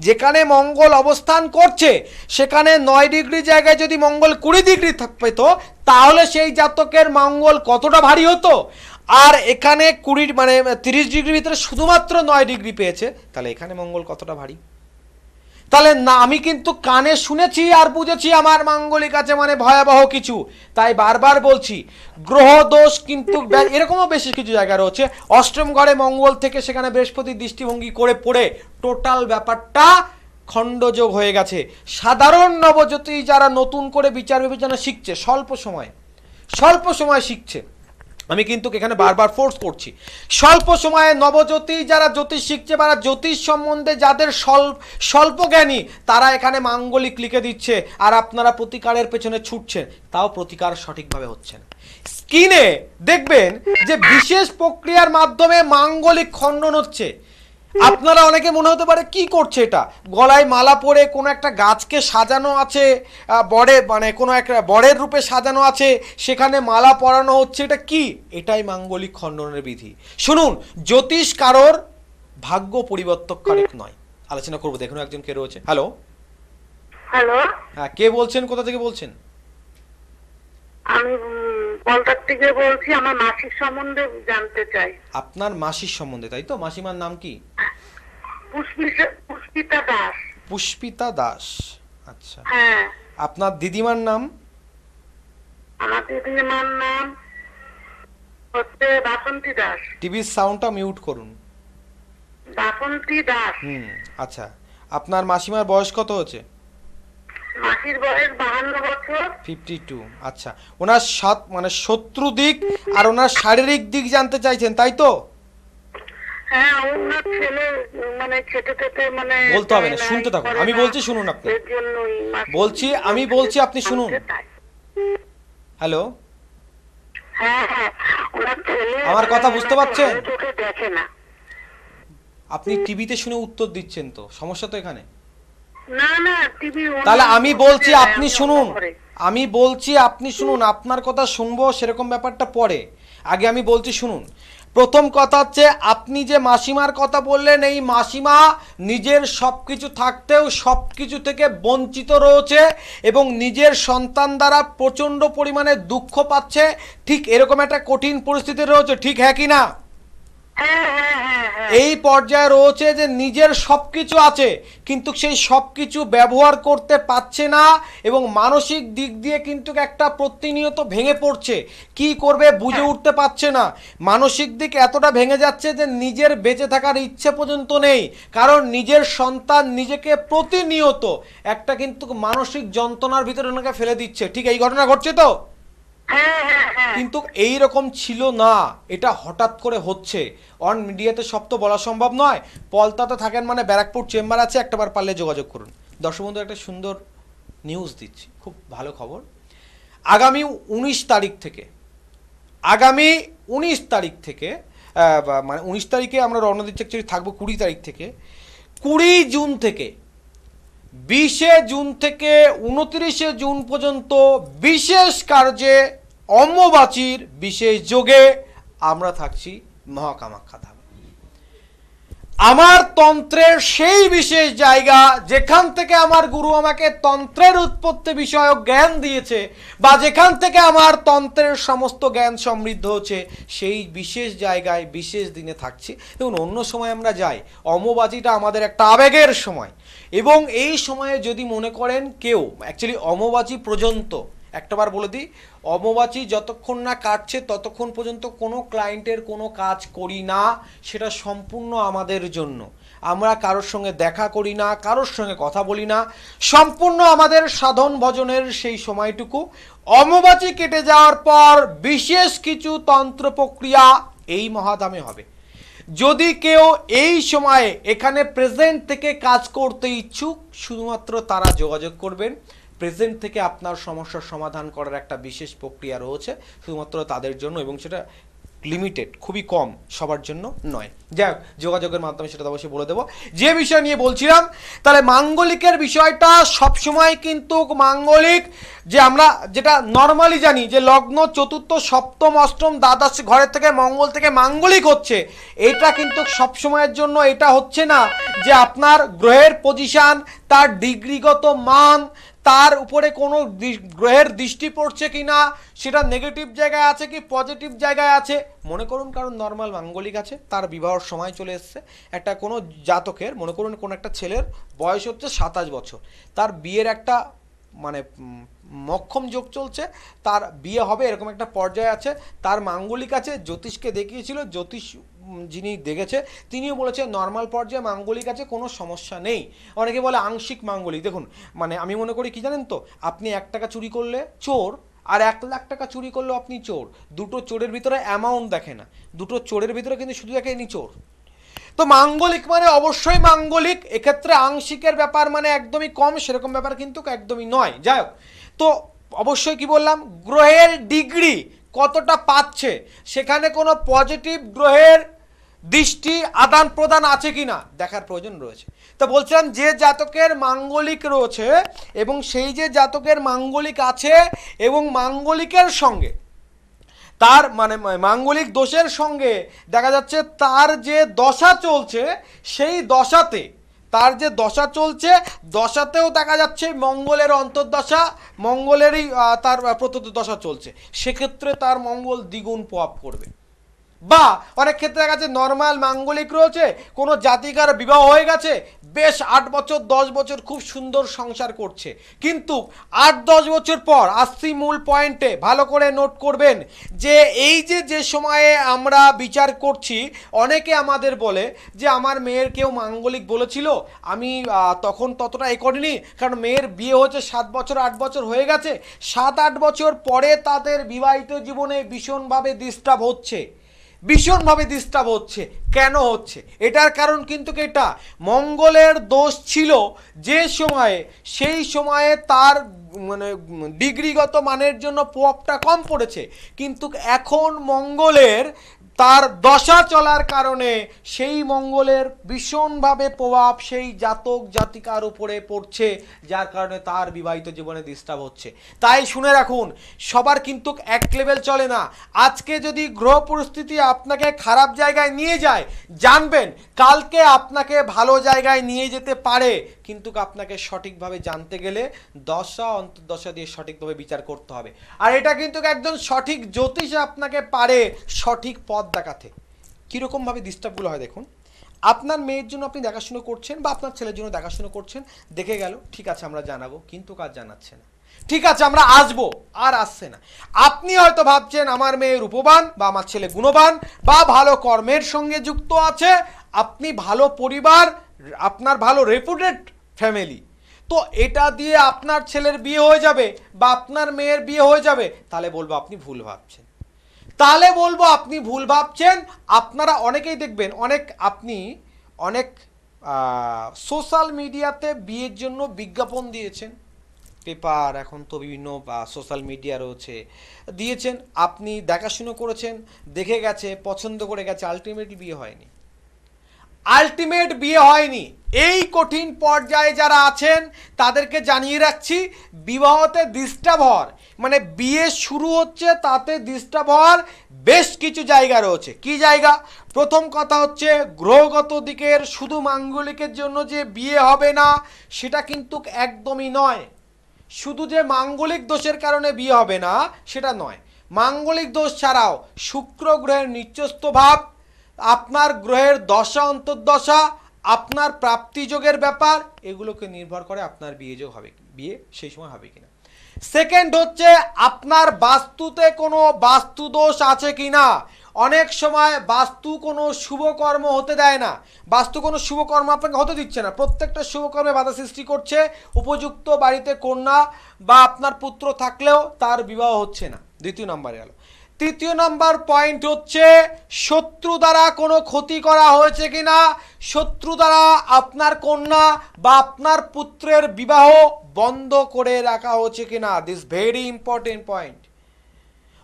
যেখানে মঙ্গল অবস্থান করছে সেখানে 9 ডিগ্রি জায়গায় যদি মঙ্গল 20 ডিগ্রি পেত, তাহলে সেই জাতকের মঙ্গল কতটা ভারী হতো। আর এখানে 20 মানে 30 ডিগ্রির ভিতরে শুধুমাত্র 9 ডিগ্রি পেয়েছে, তাহলে এখানে মঙ্গল কতটা ভারী। তাহলে না, আমি কিন্তু কানে শুনেছি আর বুঝেছি আমার মাঙ্গলিক আছে মানে ভয়াবহ কিছু। তাই বারবার বলছি, গ্রহ দোষ কিন্তু এরকমও বেশ কিছু জায়গা রয়েছে, অষ্টম ঘরে মঙ্গল থেকে সেখানে বৃহস্পতির দৃষ্টিভঙ্গি করে পড়ে টোটাল ব্যাপারটা খণ্ডযোগ হয়ে গেছে। সাধারণ নবজ্যোতি যারা নতুন করে বিচার বিবেচনা শিখছে, স্বল্প সময় শিখছে, আমি কিন্তু এখানে বারবার ফোর্স করছি, স্বল্প সময়ে নবজ্যোতি যারা জ্যোতিষ শিখছে বা জ্যোতিষ সম্বন্ধে যাদের স্বল্প জ্ঞানী, তারা এখানে মাঙ্গলিক লিখে দিচ্ছে, আর আপনারা প্রতিকারের পেছনে ছুটছেন, তাও প্রতিকার সঠিকভাবে হচ্ছে না। স্ক্রিনে দেখবেন যে বিশেষ প্রক্রিয়ার মাধ্যমে মাঙ্গলিক খণ্ডন হচ্ছে। আপনারা অনেকে মনে হতে পারে কি করছে এটা, গলায় মালা পরে কোনো একটা গাছকে সাজানো আছে, বড়ে মানে কোনো একটা বড়ের রূপে সাজানো আছে, সেখানে মালা পরানো হচ্ছে, এটা কি? এটাই মাঙ্গলিক খণ্ডনের বিধি। শুনুন, জ্যোতিষ কারোর ভাগ্য পরিবর্তনকারক নয়। আলোচনা করবো, দেখুন একজন কে রয়েছে। হ্যালো, হ্যাঁ কে বলছেন, কোথা থেকে বলছেন? আমি কলকাতা থেকে বলছি, আমার মাসির সম্বন্ধে জানতে চাই। আপনার মাসির সম্বন্ধে, তাই তো? মাসিমার নাম কি? পুষ্পিতা দাস। পুষ্পিতা দাস, আচ্ছা। হ্যাঁ। আপনার দিদিমার নাম? আমার দিদিমার নাম হচ্ছে বাসন্তী দাস। টিভির সাউন্ডটা মিউট করুন। বাসন্তী দাস। আচ্ছা, আপনার মাসিমার বয়স কত হচ্ছে? মাসির বয়স 52 বছর। 52। আচ্ছা, ওনার মানে শত্রু দিক আর ওনার শারীরিক দিক জানতে চাইছেন, তাই তো? হ্যাঁ, ওনার ছেলে মানে খেতে খেতে মানে বলতে হবে না, শুনতে থাকুন, আমি বলছি শুনুন। আপনি এর জন্যই আমি বলছি আপনি শুনুন। হ্যালো, হ্যাঁ হ্যাঁ, ওনার ছেলে আমার কথা বুঝতে পারছেন? চোখে দেখে না। আপনি টিভিতে শুনে উত্তর দিচ্ছেন তো, সমস্যা তো এখানে। না না, টিভি। তাহলে আমি বলছি আপনি শুনুন, আপনার কথা শুনবো সেরকম ব্যাপারটা পরে, আগে আমি বলছি শুনুন। প্রথম কথা হচ্ছে, আপনি যে মাসিমার কথা বললেন, এই মাসিমা নিজের সবকিছু থাকতেও সবকিছু থেকে বঞ্চিত রয়েছে এবং নিজের সন্তান দ্বারা প্রচন্ড পরিমাণে দুঃখ পাচ্ছে, ঠিক এরকম একটা কঠিন পরিস্থিতি রয়েছে, ঠিক হ্যাঁ কি না? এই পর্যায়ে রয়েছে যে নিজের সবকিছু আছে কিন্তু সেই সবকিছু ব্যবহার করতে পারছে না এবং মানসিক দিক দিয়ে কিন্তু একটা প্রতিনিয়ত ভেঙে পড়ছে, কি করবে বুঝে উঠতে পারছে না। মানসিক দিক এতটা ভেঙে যাচ্ছে যে নিজের বেঁচে থাকার ইচ্ছে পর্যন্ত নেই, কারণ নিজের সন্তান নিজেকে প্রতিনিয়ত একটা কিন্তু মানসিক যন্ত্রণার ভিতরে ওনাকে ফেলে দিচ্ছে, ঠিক এই ঘটনা ঘটছে তো? কিন্তু এই রকম ছিল না, এটা হঠাৎ করে হচ্ছে। অন মিডিয়াতে সব তো বলা সম্ভব নয়। পলতাতে থাকেন মানে ব্যারাকপুর চেম্বার আছে, একটাবার পারলে যোগাযোগ করুন। দর্শক বন্ধু, একটা সুন্দর নিউজ দিচ্ছি, খুব ভালো খবর। আগামী 19 তারিখ থেকে মানে 19 তারিখে আমরা রওনা দিচ্ছি, অ্যাকচুয়ালি থাকবো 20 তারিখ থেকে। 20 জুন থেকে 20 জুন থেকে 29 জুন পর্যন্ত বিশেষ কার্যে অম্বুবাচীর বিশেষ যোগে আমরা থাকছি মহাকামাখ্যা ধামে। আমার তন্ত্রের সেই বিশেষ জায়গা যেখান থেকে আমার গুরু আমাকে তন্ত্রের উৎপত্তি বিষয়ক জ্ঞান দিয়েছে বা যেখান থেকে আমার তন্ত্রের সমস্ত জ্ঞান সমৃদ্ধ হচ্ছে, সেই বিশেষ জায়গায় বিশেষ দিনে থাকছি। দেখুন, অন্য সময় আমরা যাই, অম্বুবাচীটা আমাদের একটা আবেগের সময় এবং এই সময়ে যদি মনে করেন কেউ, অ্যাকচুয়ালি অম্বুবাচী পর্যন্ত একটাবার বলে দিই, অম্বুবাচী যতক্ষণ না কাটছে ততক্ষণ পর্যন্ত কোনো ক্লায়েন্টের কোনো কাজ করি না, সেটা সম্পূর্ণ আমাদের জন্য। আমরা কারোর সঙ্গে দেখা করি না, কারোর সঙ্গে কথা বলি না, সম্পূর্ণ আমাদের সাধন ভজনের সেই সময়টুকু। অম্বুবাচী কেটে যাওয়ার পর বিশেষ কিছু তন্ত্র প্রক্রিয়া এই মহাধামে হবে। যদি কেউ এই সময়ে এখানে প্রেজেন্ট থেকে কাজ করতে ইচ্ছুক, শুধুমাত্র তারা যোগাযোগ করবেন। প্রেজেন্ট থেকে আপনার সমস্যার সমাধান করার একটা বিশেষ প্রক্রিয়া রয়েছে শুধুমাত্র তাদের জন্য এবং সেটা লিমিটেড, খুবই কম, সবার জন্য নয়। যাই হোক, যোগাযোগের মাধ্যমে সেটা অবশ্যই বলে দেবো। যে বিষয় নিয়ে বলছিলাম, তাহলে মাঙ্গলিকের বিষয়টা সবসময় কিন্তু মাঙ্গলিক যে আমরা যেটা নর্মালি জানি যে লগ্ন চতুর্থ সপ্তম অষ্টম দ্বাদশ ঘরের থেকে মঙ্গল থেকে মাঙ্গলিক হচ্ছে, এটা কিন্তু সবসময়ের জন্য এটা হচ্ছে না যে আপনার গ্রহের পজিশন, তার ডিগ্রিগত মান, তার উপরে কোনো গ্রহের দৃষ্টি পড়ছে কি না, সেটা নেগেটিভ জায়গায় আছে কি পজিটিভ জায়গায় আছে। মনে করুন কারণ নর্মাল মাঙ্গলিক আছে, তার বিবাহর সময় চলে এসছে, একটা কোনো জাতকের মনে করুন কোনো একটা ছেলের বয়স হচ্ছে 27 বছর, তার বিয়ের একটা মানে মক্ষম যোগ চলছে, তার বিয়ে হবে এরকম একটা পর্যায়ে আছে, তার মাঙ্গলিক আছে, জ্যোতিষকে দেখিয়েছিল, জ্যোতিষ যিনি দেখেছে তিনিও বলেছে নর্মাল পর্যায়ে মাঙ্গলিক আছে, কোনো সমস্যা নেই। অনেকে বলে আংশিক মাঙ্গলিক। দেখুন, মানে আমি মনে করি কি জানেন তো, আপনি 1 টাকা চুরি করলে চোর আর 1 লাখ টাকা চুরি করলেও আপনি চোর। দুটো চোরের ভিতরে অ্যামাউন্ট দেখে না, দুটো চোরের ভিতরে কিন্তু শুধু দেখে ইনি চোর। তো মাঙ্গলিক মানে অবশ্যই মাঙ্গলিক, এক্ষেত্রে আংশিকের ব্যাপার মানে একদমই কম, সেরকম ব্যাপার কিন্তু একদমই নয়। যাই হোক, তো অবশ্যই কি বললাম, গ্রহের ডিগ্রি কতটা পাচ্ছে, সেখানে কোনো পজিটিভ গ্রহের দৃষ্টি আদান প্রদান আছে কিনা দেখার প্রয়োজন রয়েছে। তো বলছিলাম, যে জাতকের মাঙ্গলিক রয়েছে এবং সেই যে জাতকের মাঙ্গলিক আছে এবং মাঙ্গলিকের সঙ্গে তার মানে মাঙ্গলিক দোষের সঙ্গে দেখা যাচ্ছে তার যে দশা চলছে, সেই দশাতে তার যে দশা চলছে, দশাতেও দেখা যাচ্ছে মঙ্গলের অন্তর্দশা, মঙ্গলেরই তার প্রত্যন্ত দশা চলছে, সেক্ষেত্রে তার মঙ্গল দ্বিগুণ প্রভাব করবে। বা অনেক ক্ষেত্রে দেখা যাচ্ছে নর্মাল মাঙ্গলিক রয়েছে, কোনো জাতিকার বিবাহ হয়ে গেছে, বেশ 8 বছর 10 বছর খুব সুন্দর সংসার করছে, কিন্তু 8-10 বছর পর আসছি মূল পয়েন্টে, ভালো করে নোট করবেন যে এই যে সময়ে আমরা বিচার করছি, অনেকে আমাদের বলে যে আমার মেয়ের কেউ মাঙ্গলিক বলেছিল, আমি তখন ততটা এ করিনি, কারণ মেয়ের বিয়ে হচ্ছে 7 বছর 8 বছর হয়ে গেছে, 7-8 বছর পরে তাদের বিবাহিত জীবনে ভীষণভাবে ডিস্টার্ব হচ্ছে, ভীষণভাবে ডিস্টার্ব হচ্ছে। কেন হচ্ছে? এটার কারণ কিন্তু এটা মঙ্গলের দোষ ছিল যে সময়ে, সেই সময়ে তার মানে ডিগ্রিগত মানের জন্য প্রভাবটা কম পড়েছে, কিন্তু এখন মঙ্গলের তার দশা চলার কারণে সেই মঙ্গলের ভীষণভাবে প্রভাব সেই জাতক জাতিকার উপরে পড়ছে, যার কারণে তার বিবাহিত জীবনে ডিস্টার্ব হচ্ছে। তাই শুনে রাখুন, সবার কিন্তু এক লেভেল চলে না। আজকে যদি গ্রহ পরিস্থিতি আপনাকে খারাপ জায়গায় নিয়ে যায়, জানবেন কালকে আপনাকে ভালো জায়গায় নিয়ে যেতে পারে, কিন্তু আপনাকে সঠিকভাবে জানতে গেলে দশা অন্তর্দশা দিয়ে সঠিকভাবে বিচার করতে হবে। আর এটা কিন্তু একজন সঠিক জ্যোতিষ আপনাকে পারে সঠিক পথ দেখাতে। কীরকমভাবে ডিস্টার্বগুলো হয় দেখুন, আপনার মেয়ের জন্য আপনি দেখাশুনো করছেন বা আপনার ছেলের জন্য দেখাশুনো করছেন, দেখে গেল ঠিক আছে আমরা জানাবো, কিন্তু কাজ জানাচ্ছে না, ঠিক আছে আমরা আসবো, আর আসছে না। আপনি হয়তো ভাবছেন আমার মেয়ে রূপবান বা আমার ছেলে গুণবান বা ভালো কর্মের সঙ্গে যুক্ত আছে, আপনি ভালো পরিবার, আপনার ভালো রেপুটেড ফ্যামিলি, তো এটা দিয়ে আপনার ছেলের বিয়ে হয়ে যাবে বা আপনার মেয়ের বিয়ে হয়ে যাবে, তাহলে বলবো আপনি ভুল ভাবছেন, তাহলে বলবো আপনি ভুল ভাবছেন। আপনারা অনেকেই দেখবেন অনেক সোশ্যাল মিডিয়াতে বিয়ের জন্য বিজ্ঞাপন দিয়েছেন, পেপার এখন তো বিভিন্ন সোশ্যাল মিডিয়া রয়েছে, দিয়েছেন, আপনি দেখাশুনো করেছেন, দেখে গেছে, পছন্দ করে গেছে, আলটিমেটলি বিয়ে হয়নি, আলটিমেট বিয়ে হয়নি। এই কঠিন পর্যায়ে যারা আছেন তাদেরকে জানিয়ে রাখছি, বিবাহতে ডিস্টার্ব হওয়ার মানে বিয়ে শুরু হচ্ছে তাতে ডিস্টার্ব হওয়ার বেশ কিছু জায়গা রয়েছে। কি জায়গা? প্রথম কথা হচ্ছে গ্রহগত দিকের শুধু মাঙ্গলিকের জন্য যে বিয়ে হবে না সেটা কিন্তু একদমই নয়। শুধু যে মাঙ্গলিক দোষের কারণে বিয়ে হবে না সেটা নয়, মাঙ্গলিক দোষ ছাড়াও শুক্র গ্রহের নিচস্থ ভাব, আপনার গ্রহের দশা অন্তর্দশা, আপনার প্রাপ্তিযোগের ব্যাপার, এগুলোকে নির্ভর করে আপনার বিয়ে হবে, বিয়ে সেই সময় হবে কিনা। সেকেন্ড হচ্ছে আপনার বাস্তুতে কোনো বাস্তু দোষ আছে কিনা। অনেক সময় বাস্তু কোনো শুভকর্ম হতে দেয় না, বাস্তু কোনো শুভকর্ম আপনাকে হতে দিচ্ছে না, প্রত্যেকটা শুভকর্মে বাধা সৃষ্টি করছে, উপযুক্ত বাড়িতে কন্যা বা আপনার পুত্র থাকলেও তার বিবাহ হচ্ছে না। দ্বিতীয় নম্বরে গেল। তৃতীয় নম্বর পয়েন্ট হচ্ছে শত্রু দ্বারা কোনো ক্ষতি করা হয়েছে কিনা, শত্রু দ্বারা আপনার কন্যা বা আপনার পুত্রের বিবাহ বন্ধ করে রাখা হয়েছে কিনা। This very important point.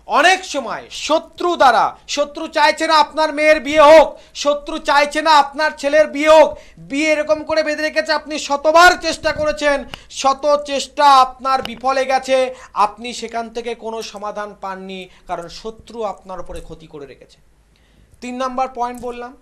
অনেক সময় শত্রু দ্বারা, শত্রু চাইছে না আপনার মেয়ের বিয়ে হোক, শত্রু চাইছে না আপনার ছেলের বিয়ে হোক, বিয়ে এরকম করে বেঁধে রেখেছে, আপনি শতবার চেষ্টা করেছেন, শত চেষ্টা আপনার বিফলে গেছে, আপনি সেখান থেকে কোনো সমাধান পাননি, কারণ শত্রু আপনার উপরে ক্ষতি করে রেখেছে। 3 নম্বর পয়েন্ট বললাম।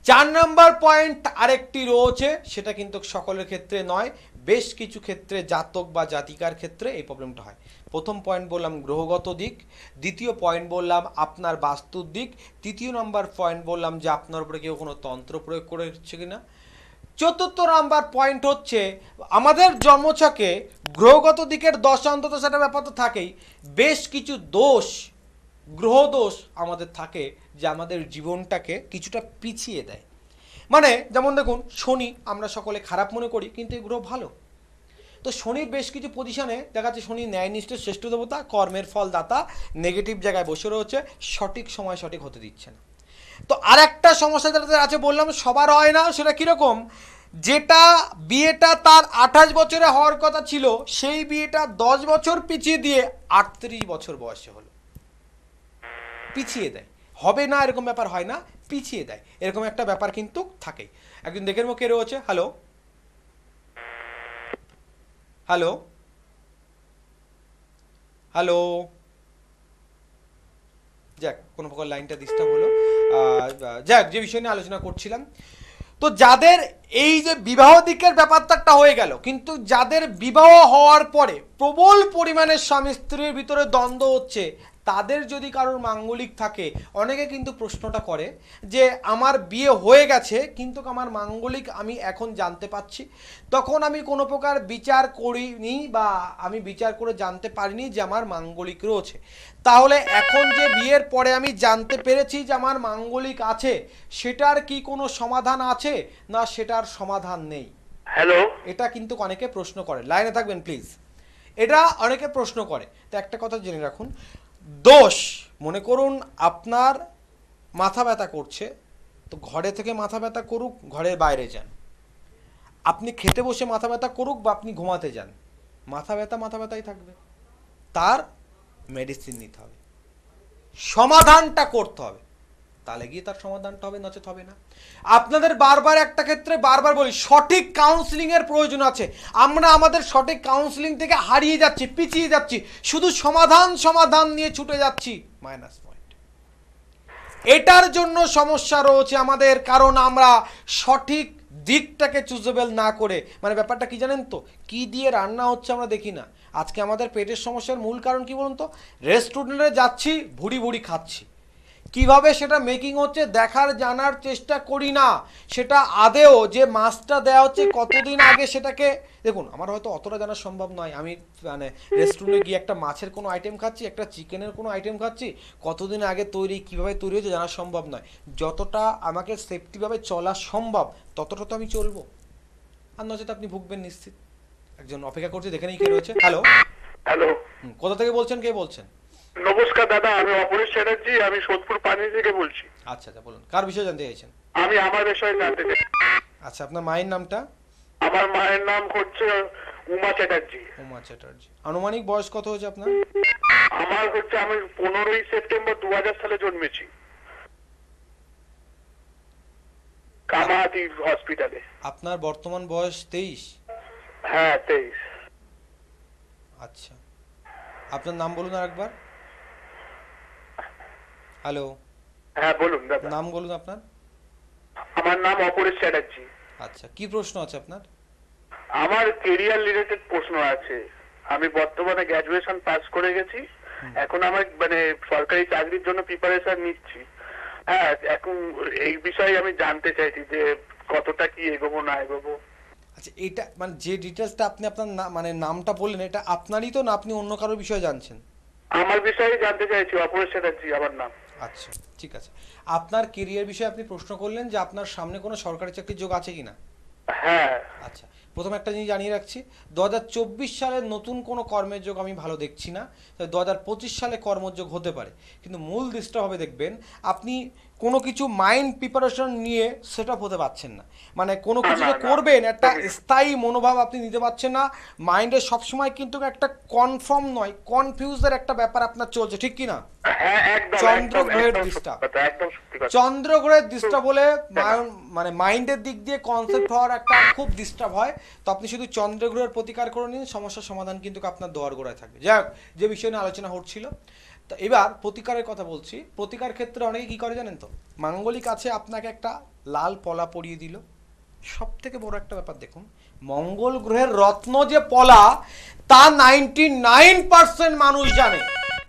4 নম্বর পয়েন্ট আরেকটি রয়েছে, সেটা কিন্তু সকলের ক্ষেত্রে নয়, বেশ কিছু ক্ষেত্রে জাতক বা জাতিকার ক্ষেত্রে এই প্রবলেমটা হয়। প্রথম পয়েন্ট বললাম গ্রহগত দিক, দ্বিতীয় পয়েন্ট বললাম আপনার বাস্তুর দিক, তৃতীয় নম্বর পয়েন্ট বললাম যে আপনার উপরে কেউ কোনো তন্ত্র প্রয়োগ করেছে কিনা, চতুর্থ নাম্বার পয়েন্ট হচ্ছে আমাদের জন্মছকে গ্রহগত দিকের দশা অন্তর্দশাটা ব্যাপার তো থাকেই, বেশ কিছু দোষ, গ্রহ দোষ আমাদের থাকে যে আমাদের জীবনটাকে কিছুটা পিছিয়ে দেয়। মানে যেমন দেখুন শনি, আমরা সকলে খারাপ মনে করি কিন্তু এই গ্রহ ভালো, তো শনির বেশ কিছু পজিশনে দেখা যাচ্ছে শনি ন্যায়নিষ্ঠ শ্রেষ্ঠ দেবতা, কর্মের ফল দাতা, নেগেটিভ জায়গায় বসে রয়েছে, সঠিক সময় সঠিক হতে দিচ্ছে না। তো আর একটা সমস্যা যাদের আছে বললাম সবার হয় না, সেটা কীরকম, যেটা বিয়েটা তার 28 বছরে হওয়ার কথা ছিল সেই বিয়েটা 10 বছর পিছিয়ে দিয়ে 38 বছর বয়সে হলো, পিছিয়ে দেয়। হবে না এরকম ব্যাপার হয় না, পিছিয়ে দেয়, এরকম একটা ব্যাপার কিন্তু থাকেই। একদিন দেখে নেবো কে রয়েছে। হ্যালো হ্যালো হ্যালো, যাক কোনো প্রকার লাইনটা ডিস্টার্ব হলো। যাক, যে বিষয় নিয়ে আলোচনা করছিলাম, তো যাদের এই যে বিবাহ দিকের ব্যাপারটা একটা হয়ে গেল, কিন্তু যাদের বিবাহ হওয়ার পরে প্রবল পরিমাণে স্বামী স্ত্রীর ভিতরে দ্বন্দ্ব হচ্ছে, তাদের যদি কারোর মাঙ্গলিক থাকে, অনেকে কিন্তু প্রশ্নটা করে যে আমার বিয়ে হয়ে গেছে কিন্তু আমার মাঙ্গলিক আমি এখন জানতে পাচ্ছি, তখন আমি কোনো প্রকার বিচার করিনি বা আমি বিচার করে জানতে পারিনি যে আমার মাঙ্গলিক রয়েছে, তাহলে এখন যে বিয়ের পরে আমি জানতে পেরেছি যে আমার মাঙ্গলিক আছে, সেটার কি কোনো সমাধান আছে না সেটার সমাধান নেই? হ্যালো, এটা কিন্তু অনেকে প্রশ্ন করে, লাইনে থাকবেন প্লিজ, এটা অনেকে প্রশ্ন করে। তো একটা কথা জেনে রাখুন, দোষ মনে করুন আপনার মাথা ব্যথা করছে, তো ঘরে থেকে মাথা ব্যথা করুক, ঘরের বাইরে যান, আপনি খেতে বসে মাথা ব্যথা করুক বা আপনি ঘুমাতে যান, মাথা ব্যথাই থাকবে, তার মেডিসিন নিতে হবে, সমাধানটা করতে হবে, তাহলে গিয়ে তার সমাধানটা হবে, নচেত হবে না। আপনাদের বারবার একটা ক্ষেত্রে বারবার বলি, সঠিক কাউন্সিলিং এর প্রয়োজন আছে। আমরা আমাদের সঠিক কাউন্সিলিং থেকে হারিয়ে যাচ্ছি, পিছিয়ে যাচ্ছি, শুধু সমাধান নিয়ে ছুটে যাচ্ছি, মাইনাস পয়েন্ট। এটার জন্য সমস্যা রয়েছে আমাদের, কারণ আমরা সঠিক দিকটাকে চুজেবল না করে, মানে ব্যাপারটা কি জানেন তো, কি দিয়ে রান্না হচ্ছে আমরা দেখি না। আজকে আমাদের পেটের সমস্যার মূল কারণ কি বলুন তো, রেস্টুরেন্টে যাচ্ছি, ভুড়ি খাচ্ছি, কিভাবে সেটা মেকিং হচ্ছে দেখার জানার চেষ্টা করি না, সেটা আদেও যে মাছটা দেওয়া হচ্ছে কতদিন আগে সেটাকে দেখুন। আমার হয়তো অতটা জানা সম্ভব নয়, আমি মানে রেস্টুরেন্টে গিয়ে একটা মাছের কোনো আইটেম খাচ্ছি, একটা চিকেনের কোনো আইটেম খাচ্ছি, কতদিন আগে তৈরি, কিভাবে তৈরি হয়েছে জানা সম্ভব নয়। যতটা আমাকে সেফটিভাবে চলা সম্ভব ততটা তো আমি চলবো, আর নচেত আপনি ভুগবেন নিশ্চিত। একজন অপেক্ষা করছে, দেখে নেই কে রয়েছে। হ্যালো, হ্যালো, কোথা থেকে বলছেন, কে বলছেন? নমস্কার দাদা, আমি অপরেশ চ্যাটার্জি, আমি সোদপুর পানি থেকে বলছি। আচ্ছা আচ্ছা, বলুন কার বিষয়ে জানতে চাইছেন? আমি আমার বিষয়ে জানতে চাই। আচ্ছা, আপনার মায়ের নামটা? আমার মায়ের নাম হচ্ছে উমা চ্যাটার্জি। উমা চ্যাটার্জি। আনুমানিক বয়স কত হয়েছে আপনার? আমার হচ্ছে, আমি 15ই সেপ্টেম্বর 2000 সালে জন্মেছি, কামাহাতি হসপিটালে। আপনার বর্তমান বয়স 23? হ্যাঁ, 23। আচ্ছা, আপনার নাম বলুন আর একবার। হ্যালো, হ্যাঁ বলুন দাদা। নাম বলুন আপনার। আমার নাম অপরেশ চ্যাটার্জি। আচ্ছা, কি প্রশ্ন আছে আপনার? আমার কেরিয়ার রিলেটেড প্রশ্ন আছে। আমি বর্তমানে গ্র্যাজুয়েশন পাস করে গেছি, এখন আমার মানে সরকারি চাকরির জন্য প্রিপারেশন নিচ্ছি। হ্যাঁ, এখন এই বিষয়ে আমি জানতে চাইছি যে কতটা কি এগোবো না এগোবো। আচ্ছা, এটা মানে যে ডিটেলসটা আপনি আপনার মানে নামটা বললেন, এটা আপনারই তো না আপনি অন্য কারোর বিষয়ে জানছেন? আমার বিষয়ে জানতে চাইছি, অপরেশ চ্যাটার্জি আমার নাম। আচ্ছা, ঠিক আছে। আপনার কেরিয়ার বিষয়ে আপনি প্রশ্ন করলেন যে আপনার সামনে কোনো সরকারি চাকরির যোগ আছে কিনা। হ্যাঁ। আচ্ছা, প্রথমে একটা জিনিস জানিয়ে রাখছি, 2024 সালের নতুন কোনো কর্মের যোগ আমি ভালো দেখছি না, 2025 সালে কর্মযোগ হতে পারে, কিন্তু মূল দৃষ্টা হবে দেখবেন আপনি কোনো কিছু মাইন্ড প্রিপারেশন নিয়ে সেট আপ হতে পারছেন না, মানে কোনো কিছু যে করবেন একটা স্থায়ী মনোভাব আপনি নিতে পারছেন না, মাইন্ডে সবসময় কিন্তু একটা কনফার্ম নয়, কনফিউজের একটা ব্যাপার আপনার চলছে, ঠিক কি না? হ্যাঁ, একদম চন্দ্রগ্রহের দৃষ্টা, চন্দ্রগ্রহের দৃষ্টা বলে মানে মাইন্ডের দিক দিয়ে কনসেপ্ট হওয়ার একটা খুব ডিস্টার্ব হয়। তো আপনি শুধু চন্দ্রগ্রহের প্রতিকার করে নিন, সমস্যার সমাধান কিন্তু আপনার দোয়ার গোড়ায় থাকবে। যাই হোক, যে বিষয় নিয়ে আলোচনা হচ্ছিল, তো এবার প্রতিকারের কথা বলছি। প্রতিকার ক্ষেত্রে অনেকে কি করে জানেন তো, মাঙ্গলিক আছে আপনাকে একটা লাল পলা পরিয়ে দিল। সব থেকে বড় একটা ব্যাপার দেখুন, মঙ্গল গ্রহের রত্ন যে পলা, তা 99% মানুষ জানে,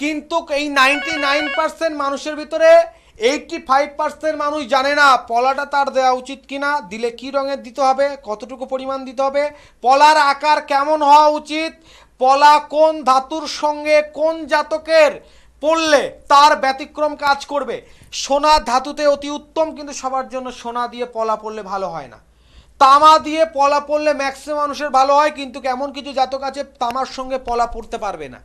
কিন্তু এই 99% মানুষের ভিতরে 85% মানুষ জানে না পলাটা তার দেওয়া উচিত কিনা, দিলে কি রঙের দিতে হবে, কতটুকু পরিমাণ দিতে হবে, পলার আকার কেমন হওয়া উচিত, পলা কোন ধাতুর সঙ্গে কোন জাতকের পড়লে তার ব্যতিক্রম কাজ করবে। সোনা ধাতুতে অতি উত্তম, কিন্তু সবার জন্য সোনা দিয়ে পলা পড়লে ভালো হয় না। তামা দিয়ে পলা পড়লে ম্যাক্সিমাম মানুষের ভালো হয়, কিন্তু এমন কিছু জাতক আছে তামার সঙ্গে পলা পড়তে পারবে না।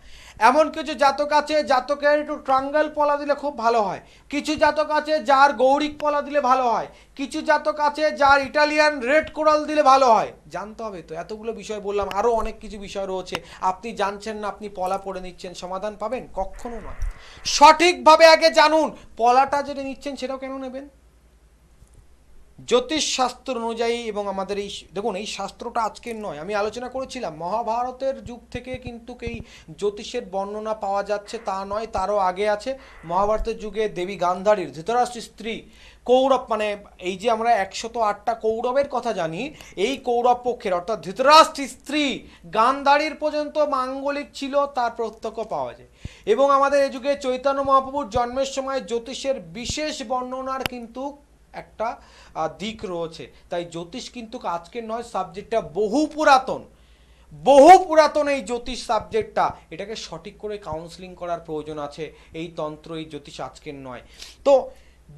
এমন কিছু জাতক আছে জাতকের একটু ট্রাঙ্গেল পলা দিলে খুব ভালো হয়, কিছু জাতক আছে যার গৌরিক পলা দিলে ভালো হয়, কিছু জাতক আছে যার ইটালিয়ান রেড কোরাল দিলে ভালো হয়। জানতে হবে তো, এতগুলো বিষয় বললাম, আরও অনেক কিছু বিষয় রয়েছে, আপনি জানছেন না, আপনি পলা পড়ে নিচ্ছেন, সমাধান পাবেন কখনো নয়। সঠিকভাবে আগে জানুন পলাটা যেটা নিচ্ছেন সেটাও কেন নেবেন, জ্যোতিষ শাস্ত্র অনুযায়ী। এবং আমাদের এই দেখুন, এই শাস্ত্রটা আজকের নয়, আমি আলোচনা করেছিলাম মহাভারতের যুগ থেকে কিন্তু এই জ্যোতিষের বর্ণনা পাওয়া যাচ্ছে তা নয়, তারও আগে আছে। মহাভারতের যুগে দেবী গান্ধারীর, ধৃতরাষ্ট্রের স্ত্রী, কৌরব, মানে এই যে আমরা 108টা কৌরবের কথা জানি, এই কৌরব পক্ষের অর্থাৎ ধৃতরাষ্ট্রের স্ত্রী গান্ধারীর পর্যন্ত মাঙ্গলিক ছিল, তার প্রত্যক্ষ পাওয়া যায়। এবং আমাদের এই যুগে চৈতন্য মহাপ্রভুর জন্মের সময় জ্যোতিষের বিশেষ বর্ণনার কিন্তু একটা দিক রয়েছে। তাই জ্যোতিষ কিন্তু আজকের নয়, সাবজেক্টটা বহু পুরাতন এই জ্যোতিষ সাবজেক্টটা, এটাকে সঠিক করে কাউন্সিলিং করার প্রয়োজন আছে। এই তন্ত্র, এই জ্যোতিষ আজকের নয়। তো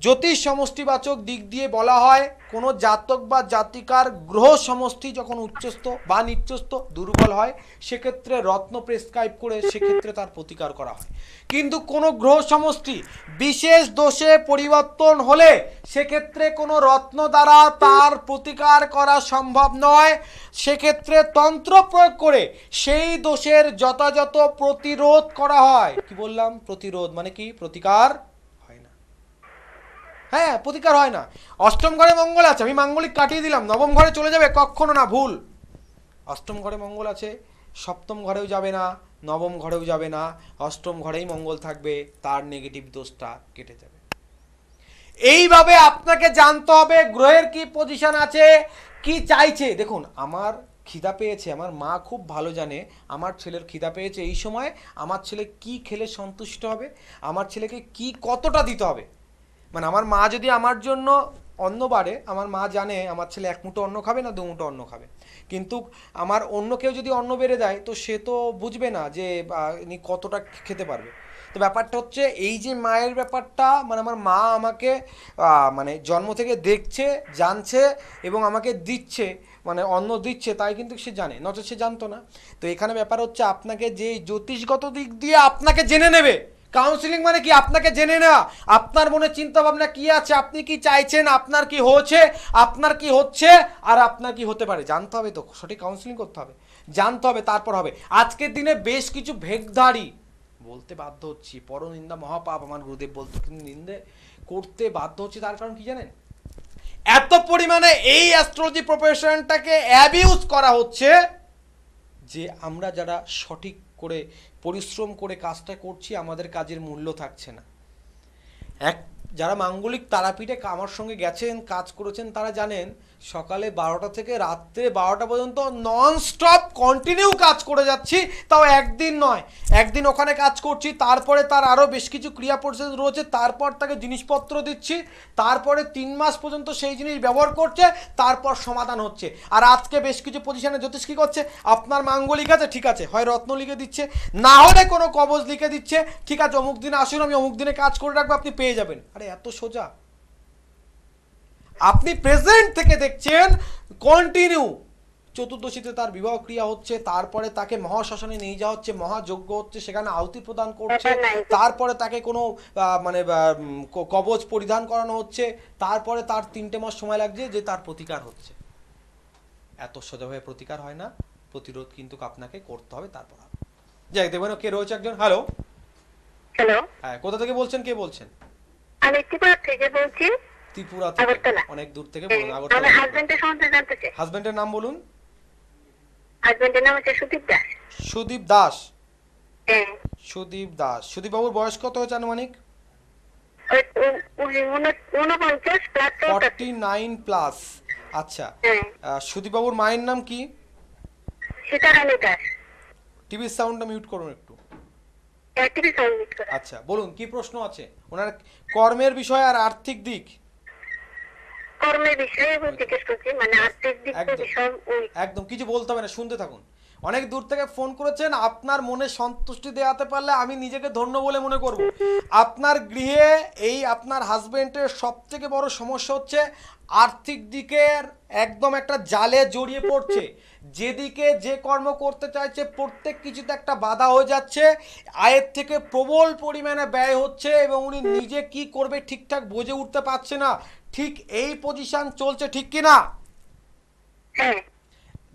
জ্যোতিষ সমষ্টিবাচক দিক দিয়ে বলা হয় কোনো জাতক বা জাতিকার গ্রহ সমষ্টি যখন উচ্চস্থ বা নিচ্চস্থ দুর্বল হয়, সেক্ষেত্রে রত্ন প্রেসক্রাইব করে সেক্ষেত্রে তার প্রতিকার করা হয়। কিন্তু কোনো গ্রহ সমষ্টি বিশেষ দোষে পরিবর্তন হলে সেক্ষেত্রে কোনো রত্ন দ্বারা তার প্রতিকার করা সম্ভব নয়। সেক্ষেত্রে তন্ত্র প্রয়োগ করে সেই দোষের যথাযথ প্রতিরোধ করা হয়। কি বললাম? প্রতিরোধ মানে কি? প্রতিকার হয় না। হ্যাঁ, প্রতিকার হয় না। অষ্টম ঘরে মঙ্গল আছে, আমি মাঙ্গলিক কাটিয়ে দিলাম, নবম ঘরে চলে যাবে, কখনো না, ভুল। অষ্টম ঘরে মঙ্গল আছে, সপ্তম ঘরেও যাবে না, নবম ঘরেও যাবে না, অষ্টম ঘরেই মঙ্গল থাকবে, তার নেগেটিভ দোষটা কেটে যাবে। এইভাবে আপনাকে জানতে হবে গ্রহের কি পজিশন আছে, কি চাইছে। দেখুন, আমার খিদা পেয়েছে, আমার মা খুব ভালো জানে আমার ছেলের খিদা পেয়েছে এই সময়, আমার ছেলে কি খেলে সন্তুষ্ট হবে, আমার ছেলেকে কি কতটা দিতে হবে। মানে আমার মা যদি আমার জন্য অন্ন বাড়ে, আমার মা জানে আমার ছেলে এক মুঠো অন্ন খাবে না দু মুঠো অন্ন খাবে। কিন্তু আমার অন্য কেউ যদি অন্ন বেড়ে দেয়, তো সে তো বুঝবে না যে ইনি কতটা খেতে পারবে। তো ব্যাপারটা হচ্ছে এই যে মায়ের ব্যাপারটা, মানে আমার মা আমাকে মানে জন্ম থেকে দেখছে, জানছে এবং আমাকে দিচ্ছে, মানে অন্ন দিচ্ছে, তাই কিন্তু সে জানে, নচেত সে জানতো না। তো এখানে ব্যাপার হচ্ছে আপনাকে যে জ্যোতিষগত দিক দিয়ে আপনাকে জেনে নেবে। কাউন্সিলিং মানে কি? আপনাকে জেনে নেওয়া, আপনার মনে চিন্তা ভাবনা কি আছে, আপনি কি চাইছেন, আপনার কি হয়েছে, আপনার কি হচ্ছে, আর আপনার কি হতে পারে জানতে হবে। তো সঠিক কাউন্সিলিং করতে হবে, জানতে হবে, তারপর হবে। আজকের দিনে বেশ কিছু ভেগধারী, বলতে বাধ্য হচ্ছি, পরনিন্দা মহাপাপ, আমার গুরুদেব বলতো, কিন্তু নিন্দে করতে বাধ্য হচ্ছি। তার কারণ কি জানেন? এত পরিমাণে এই অ্যাস্ট্রোলজি প্রফেশনটাকে অ্যাবিউজ করা হচ্ছে যে আমরা যারা সঠিক করে পরিশ্রম করে কাজটা করছি, আমাদের কাজের মূল্য থাকছে না। যারা মাঙ্গলিক তারাপীঠে আমার সঙ্গে গেছেন, কাজ করেছেন, তারা জানেন সকালে 12টা থেকে রাত্রে 12টা পর্যন্ত নন স্টপ কন্টিনিউ কাজ করে যাচ্ছি। তাও একদিন নয়, একদিন ওখানে কাজ করছি, তারপরে তার আরও বেশ কিছু ক্রিয়া প্রসেস রয়েছে, তারপর তাকে জিনিসপত্র দিচ্ছি, তারপরে 3 মাস পর্যন্ত সেই জিনিস ব্যবহার করছে, তারপর সমাধান হচ্ছে। আর আজকে বেশ কিছু পজিশনে জ্যোতিষ কী করছে, আপনার মাঙ্গলিক আছে, ঠিক আছে, হয় রত্ন লিখে দিচ্ছে, না হলে কোনো কবজ লিখে দিচ্ছে, ঠিক আছে অমুক দিনে আসুন, আমি অমুক দিনে কাজ করে রাখবো, আপনি পেয়ে যাবেন। আরে এত সোজা? আপনি প্রেজেন্ট থেকে দেখছেন কন্টিনিউ চতুর্দশীতে তার বিবাহ ক্রিয়া হচ্ছে, তারপরে তাকে মহাশ্মশানে নিয়ে যাওয়া হচ্ছে, মহাযজ্ঞ হচ্ছে, সেখানে আহুতি প্রদান করছে, তারপরে তাকে কোনো মানে কবচ পরিধান করানো হচ্ছে, তারপরে তার 3টে মাস সময় লাগছে যে তার প্রতিকার হচ্ছে। এত সোজাভাবে প্রতিকার হয় না, প্রতিরোধ কিন্তু আপনাকে করতে হবে, তারপর হবে। যাই দেখবেন কে রয়েছে একজন। হ্যালো। হ্যালো, হ্যাঁ, কোথা থেকে বলছেন? কে বলছেন? আমি ত্রিপুরা থেকে বলছি। ত্রিপুরা থেকে? অনেক দূর থেকে বলুন। আমার হাজবেন্ডের সম্বন্ধে জানতে চাই। হাজবেন্ডের নাম বলুন। হাজবেন্ডের নাম হচ্ছে সুদীপ দাস। সুদীপ দাস? হ্যাঁ। সুদীপ দাস। সুদীপ বাবুর বয়স কত হয়েছে আনুমানিক? 49 প্লাস। 49 প্লাস। আচ্ছা, সুদীপ বাবুর মায়ের নাম কি? সীতারানী দাস। টিভির সাউন্ডটা মিউট করুন একটু। টিভি সাউন্ড মিউট করুন। আচ্ছা, বলুন কি প্রশ্ন আছে ওনার? কর্মের বিষয় আর আর্থিক দিক? কর্মের বিষয়ে জিজ্ঞেস করছি, মানে আর্থিক দিক বিষয়। একদম কিছু বলতে হবে না, শুনতে থাকুন। অনেক দূর থেকে ফোন করেছেন, আপনার মনে সন্তুষ্টি দেওয়াতে পারলে আমি নিজেকে ধন্য বলে মনে করব। আপনার গৃহে এই আপনার হাজবেন্ডের সবথেকে বড় সমস্যা হচ্ছে আর্থিক দিকের একদম একটা জালে জড়িয়ে পড়ছে। যেদিকে যে কর্ম করতে চাইছে প্রত্যেক কিছুতে একটা বাধা হয়ে যাচ্ছে, আয়ের থেকে প্রবল পরিমাণে ব্যয় হচ্ছে এবং উনি নিজে কি করবে ঠিকঠাক বুঝে উঠতে পারছে না। ঠিক এই পজিশন চলছে, ঠিক কিনা?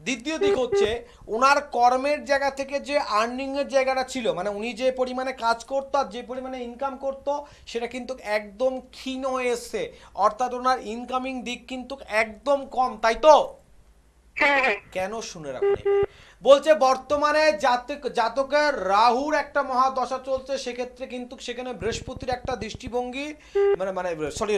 দ্বিতীয় দিক হচ্ছে ওনার কর্মের জায়গা থেকে যে আর্নিং এর জায়গাটা ছিল, মানে উনি যে পরিমাণে কাজ করতো আর যে পরিমাণে ইনকাম করতো, সেটা কিন্তু একদম ক্ষীণ হয়ে এসছে। অর্থাৎ ওনার ইনকামিং দিক কিন্তু একদম কম, তাই তো? কেন? শুনে রাখুন। বলছে বর্তমানে জাতকের রাহুর একটা মহাদশা চলছে, সেক্ষেত্রে কিন্তু সেখানে বৃহস্পতির একটা দৃষ্টিভঙ্গি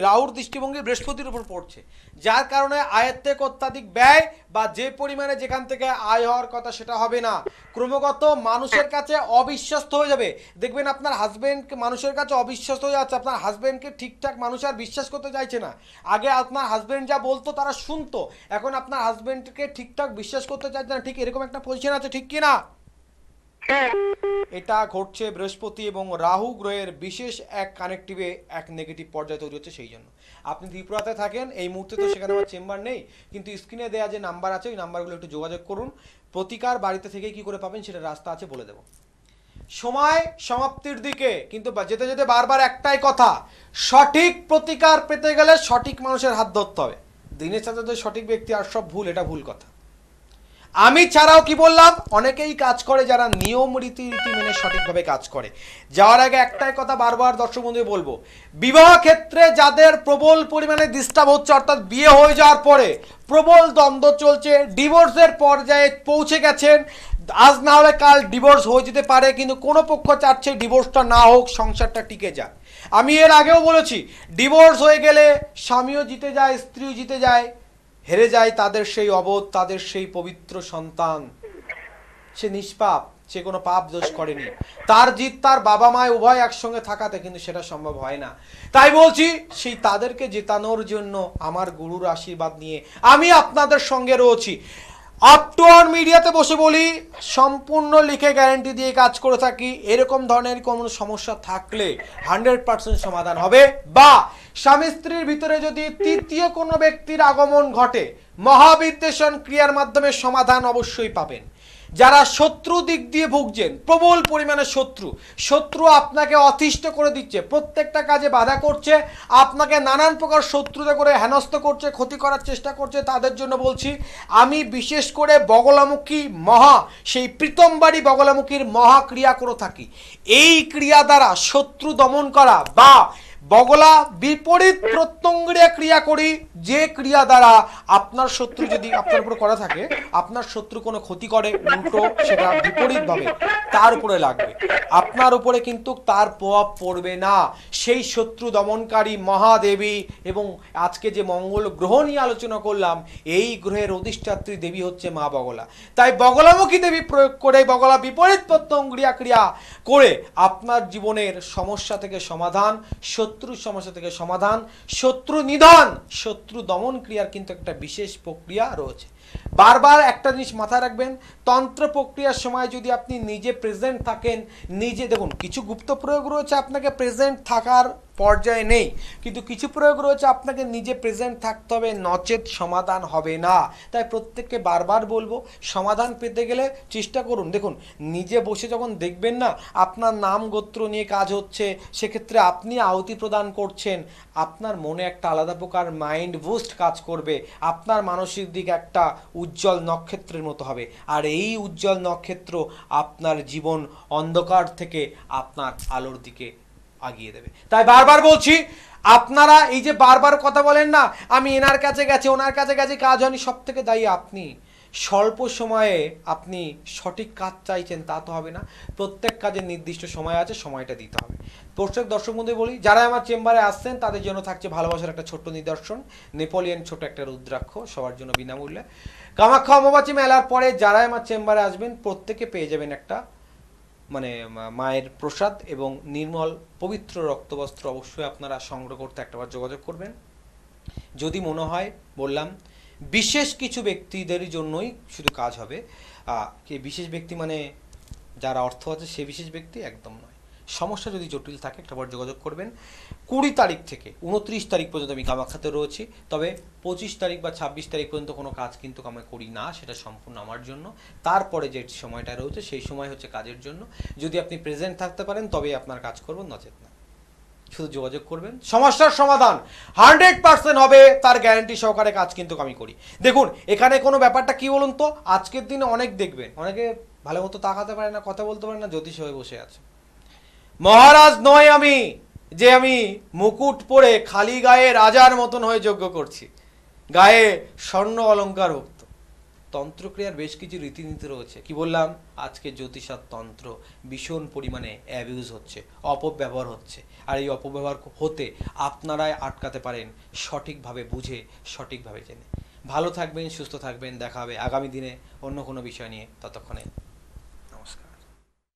রাহুর দৃষ্টিভঙ্গি বৃহস্পতির উপর পড়ছে, যার কারণে আয়ের থেকে অত্যাধিক ব্যয় বা যে পরিমাণে যেখান থেকে আয় হওয়ার কথা সেটা হবে না। ক্রমাগত মানুষের কাছে অবিশ্বস্ত হয়ে যাবে, দেখবেন আপনার হাজবেন্ডকে মানুষের কাছে অবিশ্বস্ত হয়ে যাচ্ছে, আপনার হাজবেন্ডকে ঠিকঠাক মানুষ আর বিশ্বাস করতে চাইছে না। আগে আপনার হাজবেন্ড যা বলতো তারা শুনতো, এখন আপনার হাজবেন্ডকে ঠিকঠাক বিশ্বাস করতে চাইছে না, ঠিক এরকম একটা পজিশন আছে, ঠিক কি না? এটা ঘটছে বৃহস্পতি এবং রাহু গ্রহের বিশেষ এক কানেক্টিভে এক নেগেটিভ পর্যায়ে তৈরি হচ্ছে। সেই জন্য আপনি ত্রিপুরাতে থাকেন, এই মুহূর্তে তো সেখানে আমার চেম্বার নেই, কিন্তু স্ক্রিনে দেওয়া যে নাম্বার আছে ওই নাম্বারগুলো একটু যোগাযোগ করুন। প্রতিকার বাড়িতে থেকে কি করে পাবেন সেটা রাস্তা আছে, বলে দেবো। সময় সমাপ্তির দিকে, কিন্তু যেতে যেতে বারবার একটাই কথা, সঠিক প্রতিকার পেতে গেলে সঠিক মানুষের হাত ধরতে হবে। দিনের সাথে সাথে সঠিক ব্যক্তি আর সব ভুল, এটা ভুল কথা। আমি ছাড়াও কি বললাম, অনেকেই কাজ করে যারা নিয়ম রীতি মেনে সঠিকভাবে কাজ করে। যাওয়ার আগে একটাই কথা বারবার দর্শক বন্ধু বলবো, বিবাহ ক্ষেত্রে যাদের প্রবল পরিমাণে ডিস্টার্ব হচ্ছে, অর্থাৎ বিয়ে হয়ে যাওয়ার পরে প্রবল দ্বন্দ্ব চলছে, ডিভোর্সের পর্যায়ে পৌঁছে গেছেন, আজ না হলে কাল ডিভোর্স হয়ে যেতে পারে, কিন্তু কোনো পক্ষ চাচ্ছে ডিভোর্সটা না হোক, সংসারটা টিকে যায়। আমি এর আগেও বলেছি, ডিভোর্স হয়ে গেলে স্বামীও জিতে যায়, স্ত্রীও জিতে যায়, হেরে যায় তাদের সেই অবোধ, তাদের সেই পবিত্র সন্তান। সে নিষ্পাপ, সে কোনো পাপ দোষ করেনি, তার জিত তার বাবা মায় উভয় একসঙ্গে থাকাতে, কিন্তু সেটা সম্ভব হয় না। তাই বলছি, সেই তাদেরকে জেতানোর জন্য আমার গুরুর আশীর্বাদ নিয়ে আমি আপনাদের সঙ্গে রয়েছি। আপ টু অন মিডিয়াতে বসে বলি, সম্পূর্ণ লিখে গ্যারান্টি দিয়ে কাজ করে থাকি। এরকম ধরনের কোনো সমস্যা থাকলে 100% সমাধান হবে, বা স্বামী স্ত্রীর ভিতরে যদি তৃতীয় কোনো ব্যক্তির আগমন ঘটে, মহাবিদ্বেষণ ক্রিয়ার মাধ্যমে সমাধান অবশ্যই পাবেন। যারা শত্রু দিক দিয়ে ভুগছেন, প্রবল পরিমাণে শত্রু আপনাকে অতিষ্ঠ করে দিচ্ছে, প্রত্যেকটা কাজে বাধা করছে, আপনাকে নানান প্রকার শত্রুতা করে হেনস্থ করছে, ক্ষতি করার চেষ্টা করছে, তাদের জন্য বলছি আমি বিশেষ করে বগলামুখী সেই প্রীতমবাড়ি বগলামুখীর মহাক্রিয়া করে থাকি। এই ক্রিয়া দ্বারা শত্রু দমন করা, বা বগলা বিপরীত প্রত্যঙ্গিয়া ক্রিয়া করি, যে ক্রিয়া দ্বারা আপনার শত্রু যদি আপনার উপরে করা থাকে, আপনার শত্রু কোনো ক্ষতি করে, উল্টো সেটা বিপরীতভাবে তার উপরে লাগবে, আপনার উপরে কিন্তু তার প্রভাব পড়বে না। সেই শত্রু দমনকারী মহাদেবী, এবং আজকে যে মঙ্গল গ্রহ নিয়ে আলোচনা করলাম, এই গ্রহের অধিষ্ঠাত্রী দেবী হচ্ছে মা বগলা। তাই বগলামুখী দেবী প্রয়োগ করে, বগলা বিপরীত প্রত্যঙ্গিয়া ক্রিয়া করে আপনার জীবনের সমস্যা থেকে সমাধান, শত্রুর সমস্যা থেকে সমাধান, শত্রু নিধন, শত্রু দমন ক্রিয়ার কিন্তু একটা বিশেষ প্রক্রিয়া রয়েছে। বারবার একটা জিনিস মাথায় রাখবেন, তন্ত্র প্রক্রিয়ার সময় যদি আপনি নিজে প্রেজেন্ট থাকেন, নিজে দেখুন, কিছু গুপ্ত প্রয়োগ রয়েছে আপনাকে প্রেজেন্ট থাকার পর্যায়ে নেই, কিন্তু কিছু প্রয়োগ রয়েছে আপনাকে নিজে প্রেজেন্ট থাকতে হবে, নচেত সমাধান হবে না। তাই প্রত্যেককে বারবার বলবো, সমাধান পেতে গেলে চেষ্টা করুন। দেখুন, নিজে বসে যখন দেখবেন না আপনার নাম গোত্র নিয়ে কাজ হচ্ছে, সেক্ষেত্রে আপনি আহুতি প্রদান করছেন, আপনার মনে একটা আলাদা প্রকার মাইন্ড বুস্ট কাজ করবে, আপনার মানসিক দিক একটা উজ্জ্বল নক্ষত্রের মতো হবে, আর এই উজ্জ্বল নক্ষত্র আপনার জীবন অন্ধকার থেকে আপনার আলোর দিকে আগিয়ে দেবে। তাই বারবার বলছি, আপনারা এই যে বারবার কথা বলেন না, আমি এনার কাছে গেছি, ওনার কাছে গেছি, কাজ হয়নি, সব থেকে দায়ী আপনি। স্বল্প সময়ে আপনি সঠিক কাজ চাইছেন, তা তো হবে না। প্রত্যেক কাজের নির্দিষ্ট সময় আছে, সময়টা দিতে হবে। প্রত্যেক দর্শক বন্ধু বলি, যারা আমার চেম্বারে আসছেন তাদের জন্য থাকছে ভালোবাসার একটা ছোট্ট নিদর্শন, নেপোলিয়ন ছোট একটা রুদ্রাক্ষ, সবার জন্য বিনামূল্যে। কামাখ্যা অমাবাসী মেলার পরে যারা আমার চেম্বারে আসবেন প্রত্যেকে পেয়ে যাবেন একটা মায়ের প্রসাদ এবং নির্মল পবিত্র রক্তবস্ত্র। অবশ্যই আপনারা সংগ্রহ করতে একটাবার যোগাযোগ করবেন। যদি মনে হয়, বললাম, বিশেষ কিছু ব্যক্তিদের জন্যই শুধু কাজ হবে, বিশেষ ব্যক্তি মানে যারা অর্থ আছে সে বিশেষ ব্যক্তি একদম নয়। সমস্যা যদি জটিল থাকে একটাবার যোগাযোগ করবেন। 20 তারিখ থেকে 29 তারিখ পর্যন্ত আমি কামাখ্যাতে রয়েছি, তবে 25 তারিখ বা 26 তারিখ পর্যন্ত কোনো কাজ কিন্তু আমি করি না, সেটা সম্পূর্ণ আমার জন্য। তারপরে যে সময়টা রয়েছে সেই সময় হচ্ছে কাজের জন্য। যদি আপনি প্রেজেন্ট থাকতে পারেন তবেই আপনার কাজ করবেন, নচেত না। শুধু যোগাযোগ করবেন, সমস্যার সমাধান 100% হবে, তার গ্যারান্টি সহকারে কাজ কিন্তু আমি করি। দেখুন, এখানে কোনো ব্যাপারটা কি বলুন তো, আজকের দিনে অনেক দেখবেন, অনেকে ভালো মতো তাকাতে পারে না, কথা বলতে পারে না, জ্যোতিষ হয়ে বসে আছে। মহারাজ নয় আমি, যে আমি মুকুট পরে খালি গায়ে রাজার মতন হয়ে যজ্ঞ করছি, গায়ে স্বর্ণ অলঙ্কার ভুক্ত, তন্ত্রক্রিয়ার বেশ কিছু রীতিনীতি রয়েছে। কি বললাম, আজকে জ্যোতিষ আর তন্ত্র ভীষণ পরিমাণে অ্যাবিউজ হচ্ছে, অপব্যবহার হচ্ছে। আর এই অপব্যবহার হতে আপনারাই আটকাতে পারেন সঠিকভাবে বুঝে, সঠিকভাবে জেনে। ভালো থাকবেন, সুস্থ থাকবেন, দেখা হবে আগামী দিনে অন্য কোনো বিষয় নিয়ে। ততক্ষণে